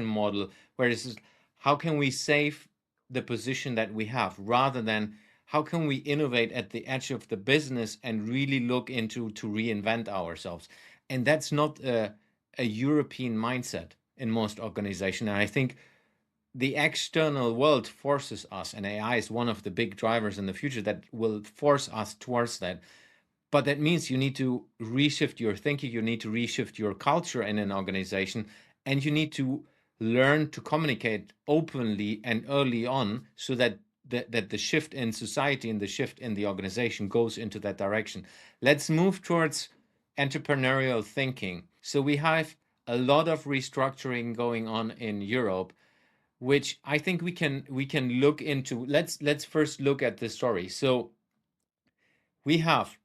model where this is how can we save the position that we have, rather than how can we innovate at the edge of the business and really look into to reinvent ourselves. And that's not a European mindset. in most organizations. And I think the external world forces us, and AI is one of the big drivers in the future that will force us towards that. But that means you need to reshift your thinking, you need to reshift your culture in an organization, and you need to learn to communicate openly and early on so that the shift in society and the shift in the organization goes into that direction. Let's move towards entrepreneurial thinking. So we have a lot of restructuring going on in Europe, which I think we can look into. Let's first look at the story. So we have,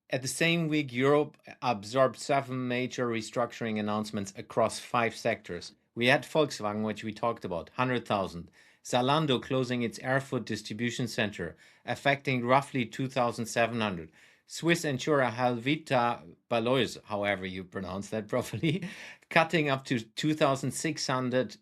at the same week, Europe absorbed 7 major restructuring announcements across 5 sectors. We had Volkswagen, which we talked about, 100,000. Zalando closing its Erfurt distribution center, affecting roughly 2,700. Swiss insurer Helvetia Baloise, however you pronounce that properly, cutting up to 2,600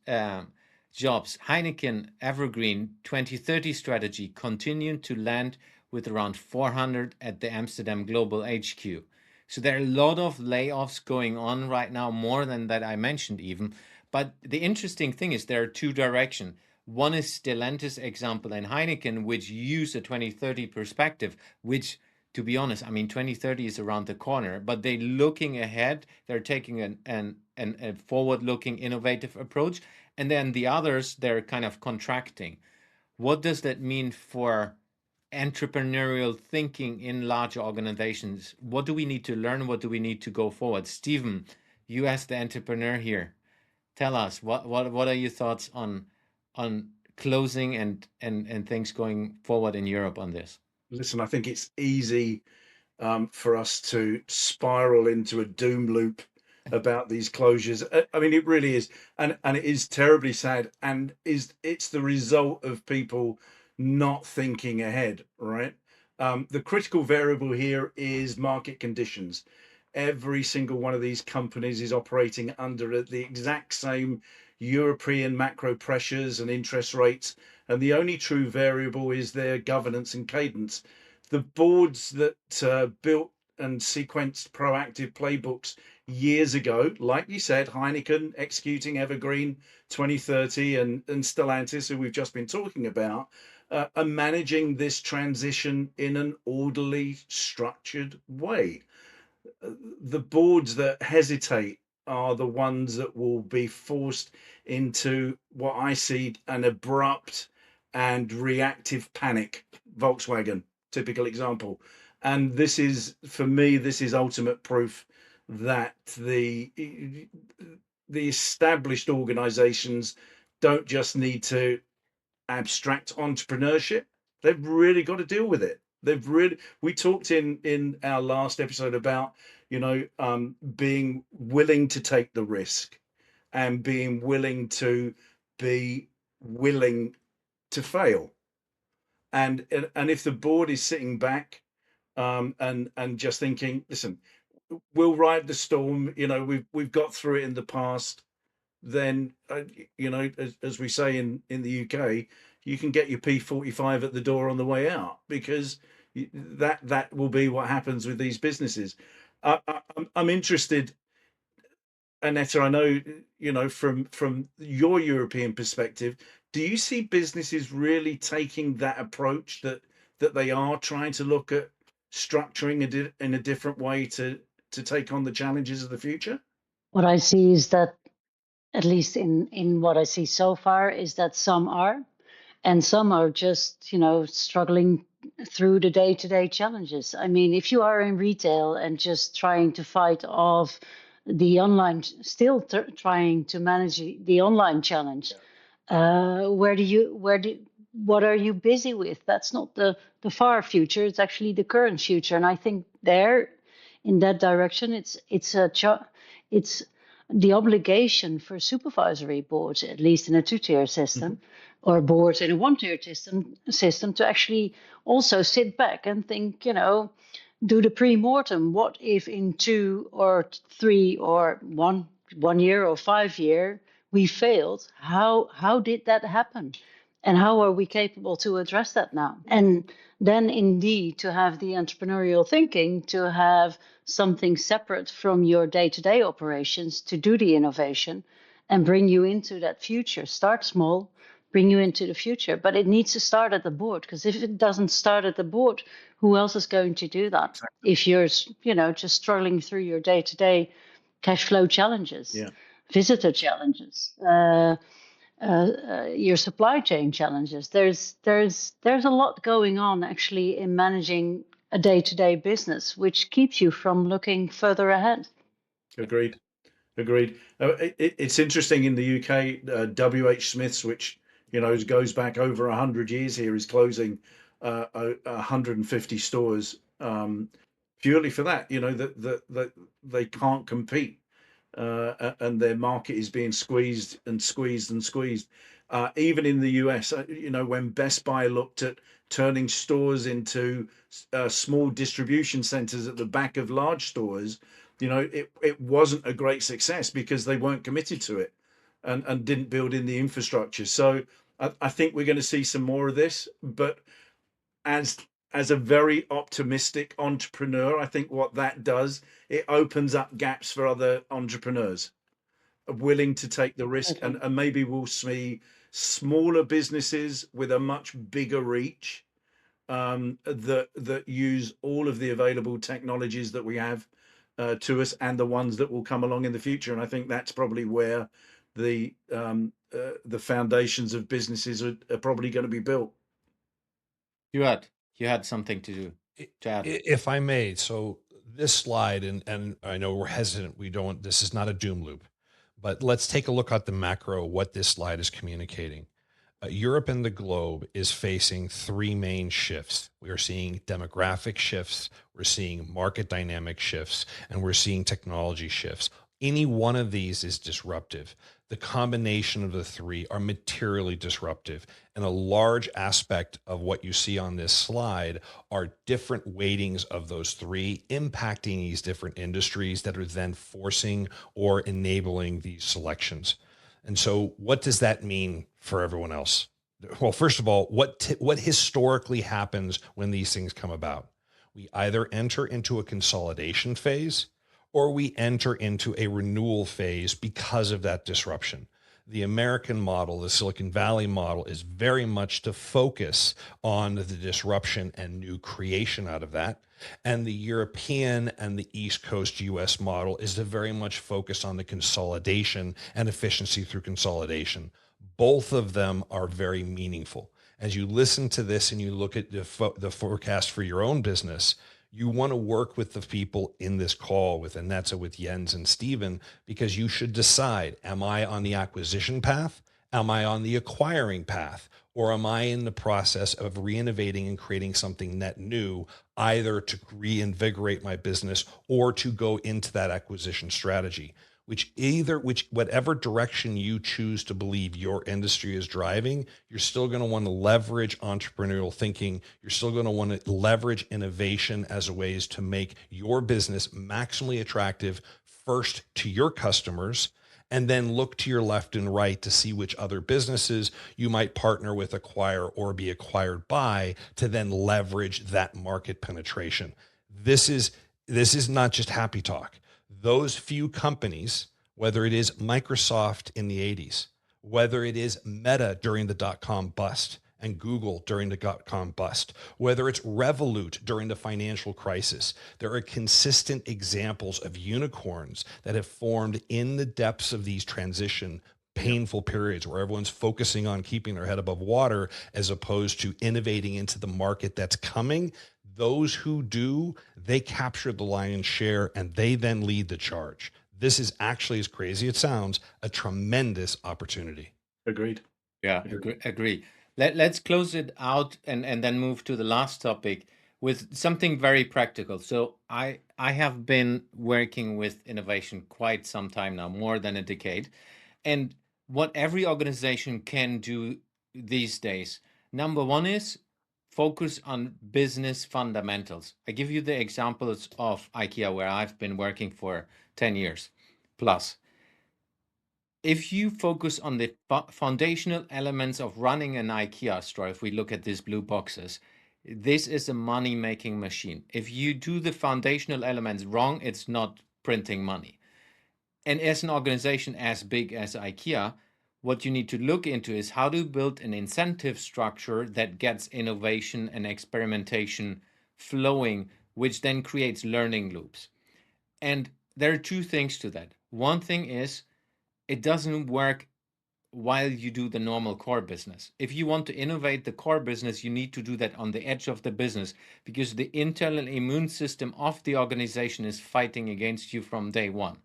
jobs. Heineken Evergreen 2030 strategy continued to land with around 400 at the Amsterdam Global HQ. So there are a lot of layoffs going on right now, more than that I mentioned even. But the interesting thing is there are 2 directions. One is Stellantis example and Heineken, which use a 2030 perspective, which, to be honest, I mean, 2030 is around the corner, but they're looking ahead. They're taking a forward-looking, innovative approach. And then the others, they're kind of contracting. What does that mean for entrepreneurial thinking in larger organizations? What do we need to learn? What do we need to go forward? Stephen, you as the entrepreneur here, tell us what are your thoughts on closing and things going forward in Europe on this? Listen, I think it's easy for us to spiral into a doom loop about these closures. I mean, it really is, and it is terribly sad, and it's the result of people not thinking ahead, right? The critical variable here is market conditions. Every single one of these companies is operating under the exact same European macro pressures and interest rates, and the only true variable is their governance and cadence. The boards that built and sequenced proactive playbooks years ago, like you said, Heineken executing Evergreen 2030 and Stellantis, who we've just been talking about, are managing this transition in an orderly, structured way. The boards that hesitate are the ones that will be forced into what I see an abrupt and reactive panic. Volkswagen, typical example. And this is, for me, this is ultimate proof that the established organizations don't just need to abstract entrepreneurship. They've really got to deal with it. We talked in our last episode about, being willing to take the risk and being willing to be willing to fail. And if the board is sitting back and just thinking, listen, we'll ride the storm, we've got through it in the past, then as we say in the UK, you can get your P45 at the door on the way out, because that will be what happens with these businesses. I'm interested, Annette, I know, from your European perspective, do you see businesses really taking that approach that they are trying to look at structuring in a different way to take on the challenges of the future? What I see is that, at least in what I see so far, is that some are, and some are just, struggling through the day-to-day challenges. I mean, if you are in retail and just trying to fight off the online, still trying to manage the online challenge, what are you busy with? That's not the far future. It's actually the current future. And I think there, in that direction, it's the obligation for supervisory boards, at least in a 2-tier system, or boards in a 1-tier system, to actually also sit back and think, do the pre-mortem. What if in 2 or 3 or 1 year or 5 year we failed? How did that happen? And how are we capable to address that now? And then indeed to have the entrepreneurial thinking, to have something separate from your day-to-day operations to do the innovation, and bring you into that future. Start small, bring you into the future, but it needs to start at the board, because if it doesn't start at the board, who else is going to do that? If you're, just struggling through your day-to-day cash flow challenges, visitor challenges, your supply chain challenges. There's a lot going on actually in managing a day-to-day business, which keeps you from looking further ahead. Agreed. It's interesting in the UK, WH Smith's, which goes back over 100 years here, is closing 150 stores purely for that. That they can't compete. And their market is being squeezed and squeezed and squeezed. Even in the US, when Best Buy looked at turning stores into small distribution centers at the back of large stores, it wasn't a great success because they weren't committed to it and didn't build in the infrastructure. So I think we're going to see some more of this. But as a very optimistic entrepreneur, I think what that does, it opens up gaps for other entrepreneurs willing to take the risk. Okay. And maybe we'll see smaller businesses with a much bigger reach that use all of the available technologies that we have to us, and the ones that will come along in the future. And I think that's probably where the foundations of businesses are probably going to be built. You had something to add. If I may. So this slide, and I know we're hesitant, this is not a doom loop, but let's take a look at the macro, what this slide is communicating. Europe and the globe is facing three main shifts. We are seeing demographic shifts, we're seeing market dynamic shifts, and we're seeing technology shifts. Any one of these is disruptive. The combination of the three are materially disruptive. And a large aspect of what you see on this slide are different weightings of those three impacting these different industries that are then forcing or enabling these selections. And so what does that mean for everyone else? Well, first of all, what historically happens when these things come about? We either enter into a consolidation phase or we enter into a renewal phase because of that disruption. The American model, the Silicon Valley model, is very much to focus on the disruption and new creation out of that. And the European and the East Coast US model is to very much focus on the consolidation and efficiency through consolidation. Both of them are very meaningful. As you listen to this and you look at the forecast for your own business, you want to work with the people in this call with Annette, with Jens and Steven, because you should decide, am I on the acquisition path? Am I on the acquiring path? Or am I in the process of re-innovating and creating something net new, either to reinvigorate my business or to go into that acquisition strategy? Whatever direction you choose to believe your industry is driving, you're still going to want to leverage entrepreneurial thinking. You're still going to want to leverage innovation as ways to make your business maximally attractive, first to your customers, and then look to your left and right to see which other businesses you might partner with, acquire, or be acquired by to then leverage that market penetration. This is not just happy talk. Those few companies, whether it is Microsoft in the 80s, whether it is Meta during the dot-com bust and Google during the dot-com bust, whether it's Revolut during the financial crisis, there are consistent examples of unicorns that have formed in the depths of these transition painful periods where everyone's focusing on keeping their head above water as opposed to innovating into the market that's coming. Those who do, they capture the lion's share and they then lead the charge. This is actually, as crazy as it sounds, a tremendous opportunity. Agreed. Yeah, agree. Let's close it out and then move to the last topic with something very practical. So I have been working with innovation quite some time now, more than a decade. And what every organization can do these days, number one is focus on business fundamentals. I give you the examples of IKEA, where I've been working for 10 years plus. If you focus on the foundational elements of running an IKEA store, if we look at these blue boxes, this is a money-making machine. If you do the foundational elements wrong, it's not printing money. And as an organization as big as IKEA, what you need to look into is how to build an incentive structure that gets innovation and experimentation flowing, which then creates learning loops. And there are two things to that. One thing is it doesn't work while you do the normal core business. If you want to innovate the core business, you need to do that on the edge of the business, because the internal immune system of the organization is fighting against you from day one.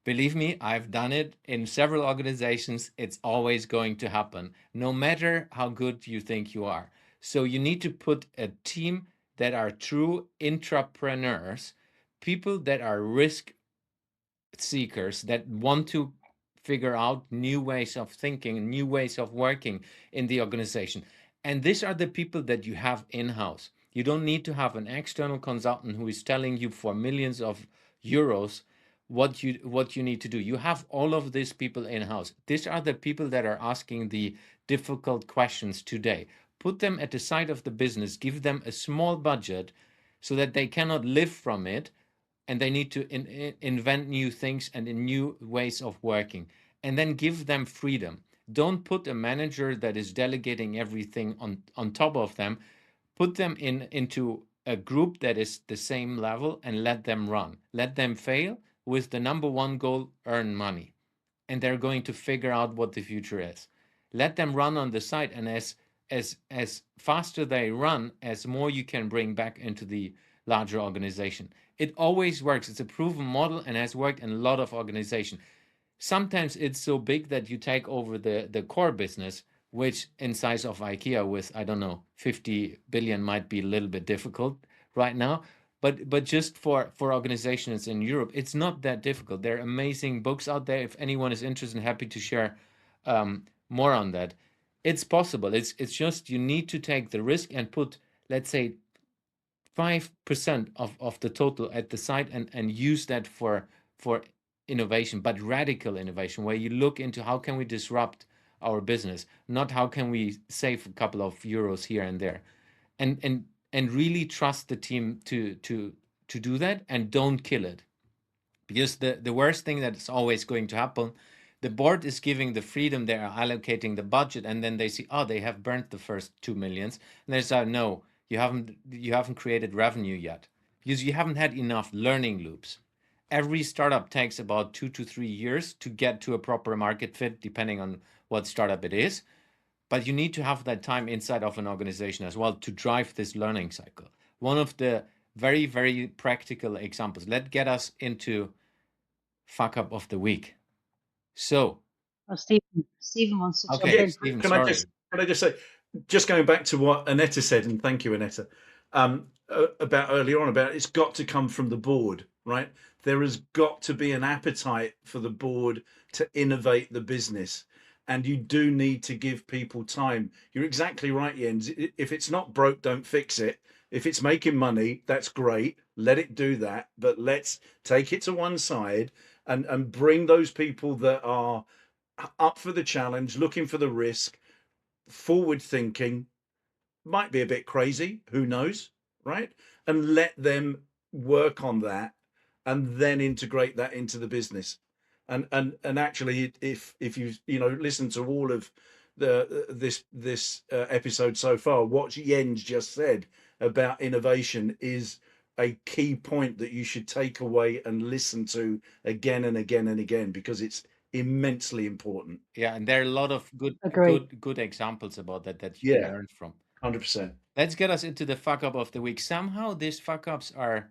Believe me, I've done it in several organizations. It's always going to happen, no matter how good you think you are. So you need to put a team that are true intrapreneurs, people that are risk seekers, that want to figure out new ways of thinking, new ways of working in the organization. And these are the people that you have in-house. You don't need to have an external consultant who is telling you for millions of euros what you need to do. You have all of these people in-house. These are the people that are asking the difficult questions today. Put them at the side of the business, give them a small budget so that they cannot live from it, and they need to invent new things and in new ways of working, and then give them freedom. Don't put a manager that is delegating everything on top of them. Put them into a group that is the same level and let them run. Let them fail with the number one goal: earn money. And they're going to figure out what the future is. Let them run on the side, and as faster they run, as more you can bring back into the larger organization. It always works. It's a proven model and has worked in a lot of organizations. Sometimes it's so big that you take over the core business, which in size of IKEA with, I don't know, 50 billion might be a little bit difficult right now. But just for organizations in Europe, it's not that difficult. There are amazing books out there. If anyone is interested, happy to share more on that. It's possible. It's just you need to take the risk and put, let's say, 5% of the total at the side, and use that for innovation, but radical innovation, where you look into how can we disrupt our business, not how can we save a couple of euros here and there, and really trust the team to do that, and don't kill it. Because the worst thing that is always going to happen, the board is giving the freedom, they are allocating the budget, and then they see, oh, they have burnt the first 2 millions, and they say, no, you haven't created revenue yet, because you haven't had enough learning loops. Every startup takes about 2 to 3 years to get to a proper market fit, depending on what startup it is. But you need to have that time inside of an organization as well to drive this learning cycle. One of the very, very practical examples. Let's get us into fuck up of the week. So, Stephen wants to okay, jump in. Stephen, Can sorry. I just say, just going back to what Annette said, and thank you, Annette, about earlier on, about it's got to come from the board, right? There has got to be an appetite for the board to innovate the business, and you do need to give people time. You're exactly right, Jens. If it's not broke, don't fix it. If it's making money, that's great. Let it do that, but let's take it to one side and bring those people that are up for the challenge, looking for the risk, forward thinking, might be a bit crazy, who knows, right? And let them work on that and then integrate that into the business. And actually, if you listen to all of this episode so far, what Jens just said about innovation is a key point that you should take away and listen to again and again and again, because it's immensely important. Yeah, and there are a lot of Agree. good examples about that you Yeah. can learn from. 100%. Let's get us into the fuck up of the week. Somehow these fuck ups are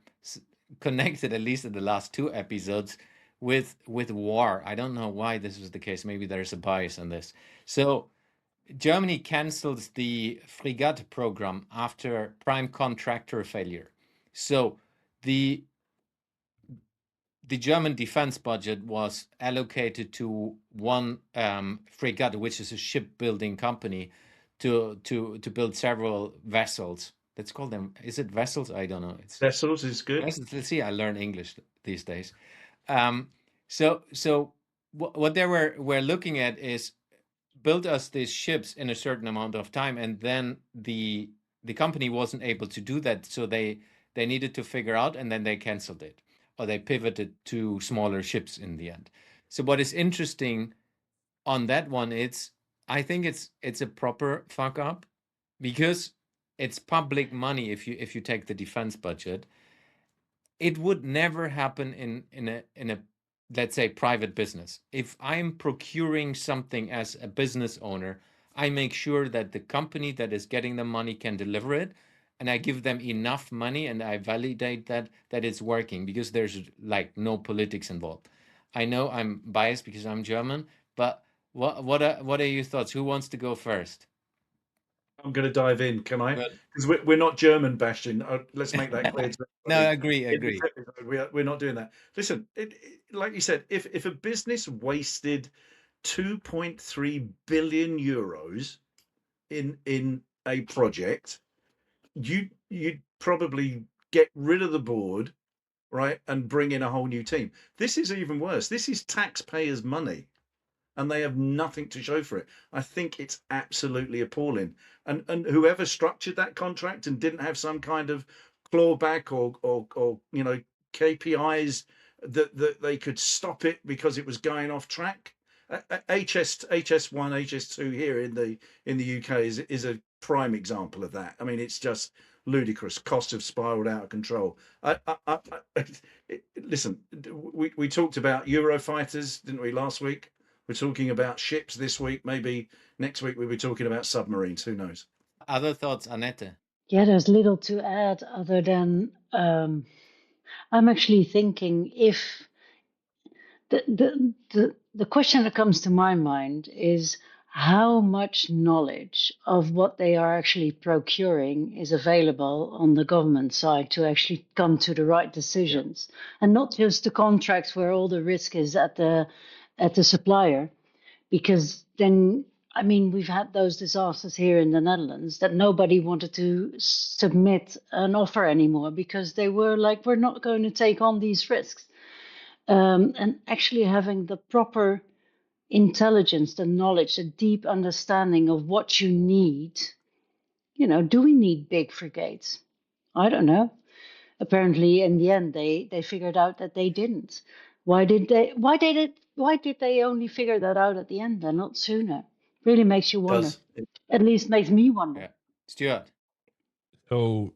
connected, at least in the last 2 episodes, with war. I don't know why this is the case. Maybe there's a bias in this. So Germany cancels the Frigate program after prime contractor failure. So the German defense budget was allocated to one frigate, which is a shipbuilding company, to build several vessels. Let's call them. Is it vessels? I don't know. It's Vessels is good. vessels. Let's see. I learn English these days. So what they were looking at is build us these ships in a certain amount of time, and then the company wasn't able to do that, so they needed to figure out, and then they canceled it. or they pivoted to smaller ships in the end. So what is interesting on that one, I think it's a proper fuck up, because it's public money. If you take the defense budget, it would never happen in a let's say private business. If I'm procuring something as a business owner, I make sure that the company that is getting the money can deliver it, and I give them enough money, and I validate that it's working, because there's like no politics involved. I know I'm biased because I'm German, but what are your thoughts? Who wants to go first? I'm going to dive in, can I? Good. Because we're not German bashing. Let's make that clear to No, I everybody. agree. We're not doing that. Listen, like you said, if a business wasted 2.3 billion euros in a project, you'd probably get rid of the board, right, and bring in a whole new team. This is even worse. This is taxpayers' money, and they have nothing to show for it. I think it's absolutely appalling. And whoever structured that contract and didn't have some kind of clawback or KPIs that they could stop it because it was going off track. HS1, HS2 here in the UK is a prime example of that. I mean, it's just ludicrous. Costs have spiraled out of control. Listen, we talked about Eurofighters, didn't we, last week? We're talking about ships this week. Maybe next week we'll be talking about submarines. Who knows? Other thoughts, Annette? Yeah, there's little to add other than I'm actually thinking if the question that comes to my mind is how much knowledge of what they are actually procuring is available on the government side to actually come to the right decisions, and not just the contracts where all the risk is at the supplier, because then I mean, we've had those disasters here in the Netherlands that nobody wanted to submit an offer anymore because they were like, we're not going to take on these risks. And actually having the proper intelligence, the knowledge, the deep understanding of what you need. You know, do we need big frigates? I don't know. Apparently, in the end, they figured out that they didn't. Why did they only figure that out at the end and not sooner? Really makes you wonder. At least makes me wonder. Yeah. Stewart. So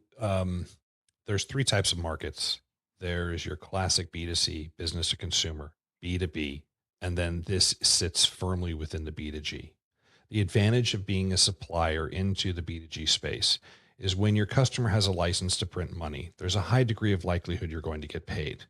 there's three types of markets. There's your classic B2C, business to consumer, B2B, and then this sits firmly within the B2G. The advantage of being a supplier into the B2G space is when your customer has a license to print money, there's a high degree of likelihood you're going to get paid.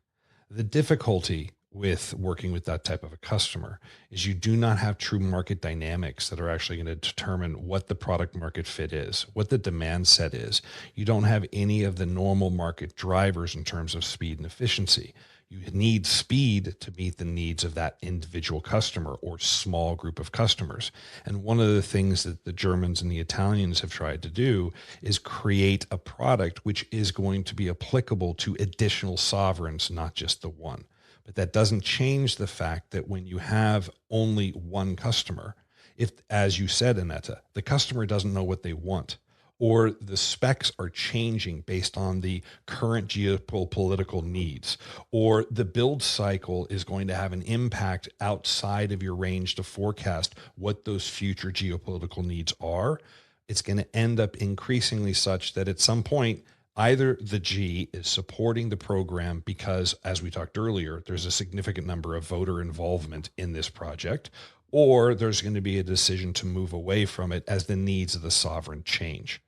The difficulty with working with that type of a customer is you do not have true market dynamics that are actually going to determine what the product market fit is, what the demand set is. You don't have any of the normal market drivers in terms of speed and efficiency. You need speed to meet the needs of that individual customer or small group of customers. And one of the things that the Germans and the Italians have tried to do is create a product which is going to be applicable to additional sovereigns, not just the one. But that doesn't change the fact that when you have only one customer, if, as you said, Annette, the customer doesn't know what they want, or the specs are changing based on the current geopolitical needs, or the build cycle is going to have an impact outside of your range to forecast what those future geopolitical needs are, it's going to end up increasingly such that at some point, either the G is supporting the program because, as we talked earlier, there's a significant number of voter involvement in this project, or there's going to be a decision to move away from it as the needs of the sovereign change.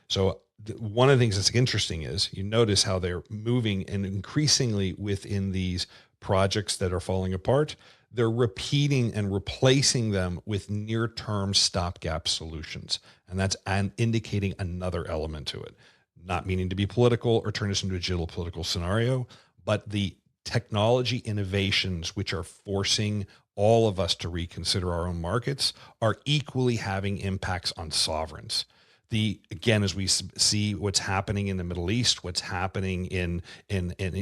So one of the things that's interesting is you notice how they're moving and increasingly within these projects that are falling apart, they're repeating and replacing them with near-term stopgap solutions. And that's indicating another element to it. Not meaning to be political or turn this into a geopolitical scenario, but the technology innovations which are forcing all of us to reconsider our own markets are equally having impacts on sovereigns. Again, as we see what's happening in the Middle East, what's happening in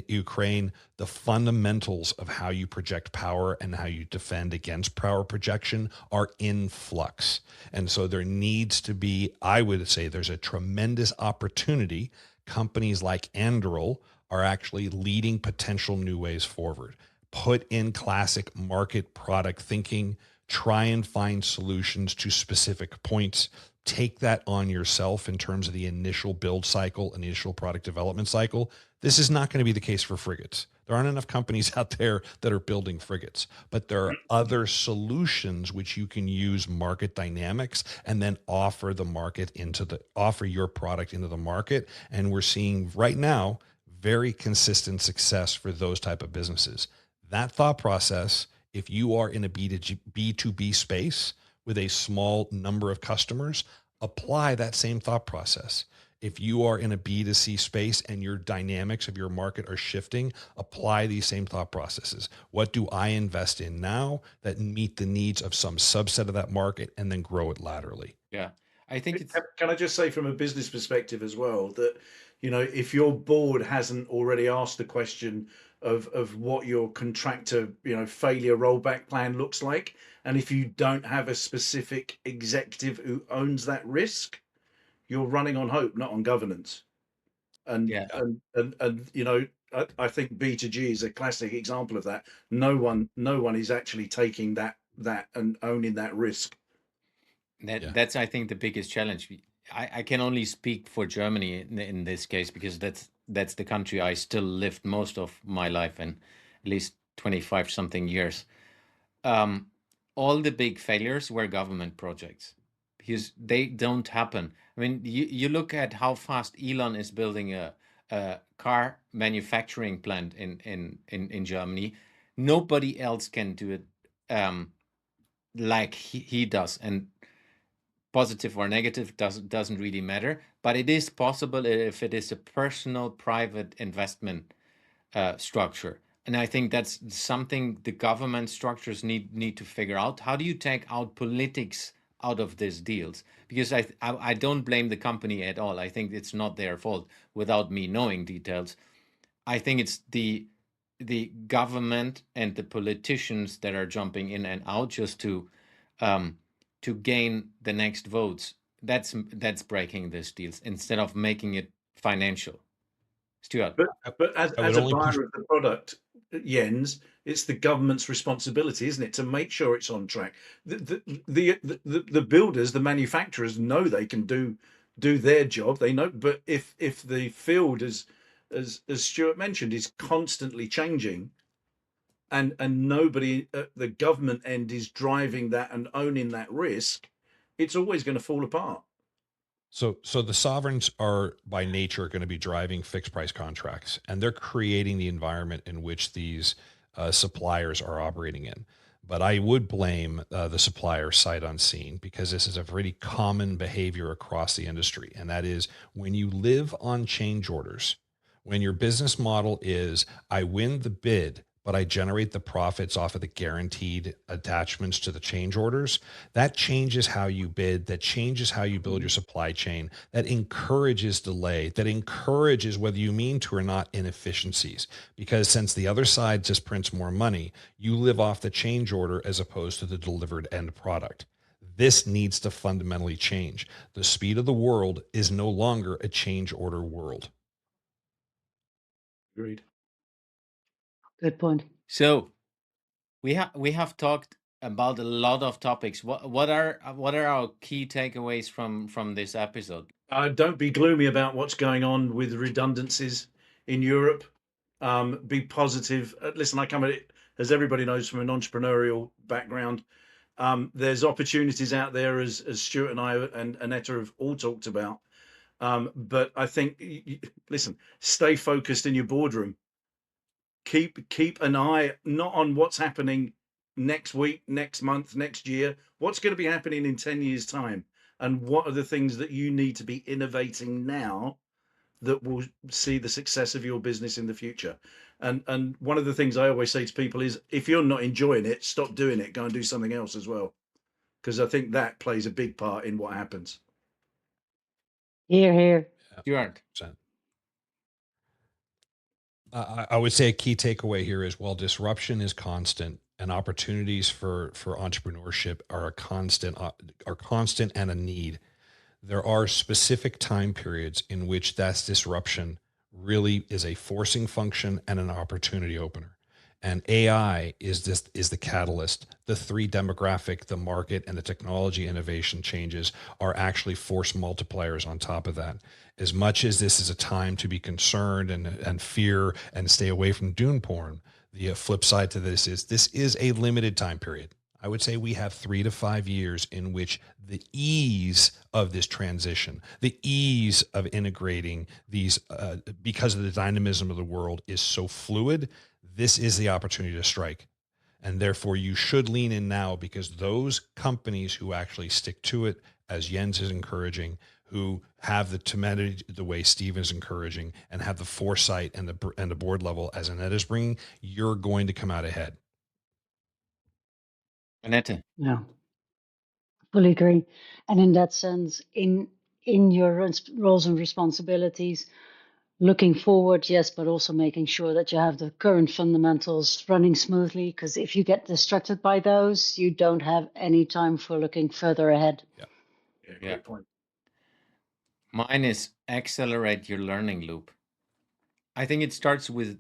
Ukraine, the fundamentals of how you project power and how you defend against power projection are in flux. And so there needs to be, I would say there's a tremendous opportunity. Companies like Anduril are actually leading potential new ways forward. Put in classic market product thinking, try and find solutions to specific points. Take that on yourself in terms of the initial build cycle, initial product development cycle. This is not going to be the case for frigates. There aren't enough companies out there that are building frigates, but there are other solutions which you can use market dynamics and then offer your product into the market. And we're seeing right now very consistent success for those type of businesses. That thought process, if you are in a B2B space with a small number of customers, apply that same thought process. If you are in a B2C space and your dynamics of your market are shifting, apply these same thought processes. What do I invest in now that meet the needs of some subset of that market, and then grow it laterally? Yeah, I think it's. Can I just say from a business perspective as well that, if your board hasn't already asked the question of what your contractor, failure rollback plan looks like, and if you don't have a specific executive who owns that risk, you're running on hope, not on governance. And Yeah. I think B2G is a classic example of that. No one is actually taking that and owning that risk. That's, I think, the biggest challenge. I can only speak for Germany in this case, because that's the country I still lived most of my life in, at least 25 something years. All the big failures were government projects, because they don't happen. I mean, you look at how fast Elon is building a car manufacturing plant in Germany. Nobody else can do it like he does. And positive or negative doesn't really matter, but it is possible if it is a personal private investment structure. And I think that's something the government structures need to figure out. How do you take out politics out of these deals? Because I don't blame the company at all. I think it's not their fault, without me knowing details. I think it's the government and the politicians that are jumping in and out just to gain the next votes. That's breaking these deals instead of making it financial. Stuart. But as a buyer of the product, Jens, it's the government's responsibility, isn't it, to make sure it's on track. The builders, the manufacturers know they can do their job. They know, but if the field, as Stewart mentioned, is constantly changing, and nobody at the government end is driving that and owning that risk, it's always going to fall apart. So the sovereigns are by nature going to be driving fixed price contracts, and they're creating the environment in which these suppliers are operating in. But I would blame the supplier sight unseen, because this is a pretty common behavior across the industry. And that is, when you live on change orders, when your business model is, I win the bid, but I generate the profits off of the guaranteed attachments to the change orders, that changes how you bid, that changes how you build your supply chain, that encourages delay, that encourages, whether you mean to or not, inefficiencies. Because since the other side just prints more money, you live off the change order as opposed to the delivered end product. This needs to fundamentally change. The speed of the world is no longer a change order world. Agreed. Good point. So we have talked about a lot of topics. What are our key takeaways from this episode? Don't be gloomy about what's going on with redundancies in Europe. Be positive. Listen, I come at it, as everybody knows, from an entrepreneurial background. There's opportunities out there, as Stewart and I and Annette have all talked about. But I think, listen, stay focused in your boardroom. Keep an eye not on what's happening next week, next month, next year. What's going to be happening in 10 years' time? And what are the things that you need to be innovating now that will see the success of your business in the future? And one of the things I always say to people is, if you're not enjoying it, stop doing it. Go and do something else as well. Because I think that plays a big part in what happens. Here. Stuart. I would say a key takeaway here is, while disruption is constant and opportunities for entrepreneurship are constant and a need, there are specific time periods in which that disruption really is a forcing function and an opportunity opener. And AI is the catalyst. The three demographic, the market, and the technology innovation changes are actually force multipliers on top of that. As much as this is a time to be concerned and fear and stay away from doom porn, the flip side to this is a limited time period. I would say we have 3 to 5 years in which the ease of this transition, the ease of integrating these, because of the dynamism of the world is so fluid, this is the opportunity to strike. And therefore you should lean in now, because those companies who actually stick to it, as Jens is encouraging, who have the temerity the way Steve is encouraging, and have the foresight and the board level as Annette is bringing, you're going to come out ahead. Annette. Yeah, fully agree. And in that sense, in your roles and responsibilities, looking forward, yes, but also making sure that you have the current fundamentals running smoothly, because if you get distracted by those, you don't have any time for looking further ahead. Yeah, great point. Mine is accelerate your learning loop. I think it starts with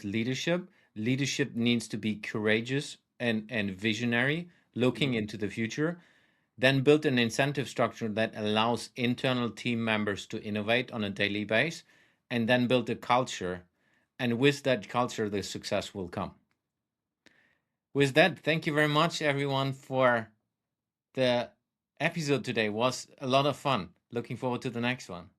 leadership. Leadership needs to be courageous and visionary, looking into the future. Then build an incentive structure that allows internal team members to innovate on a daily basis, and then build a culture. And with that culture, the success will come. With that, thank you very much, everyone, for the episode today. It was a lot of fun. Looking forward to the next one.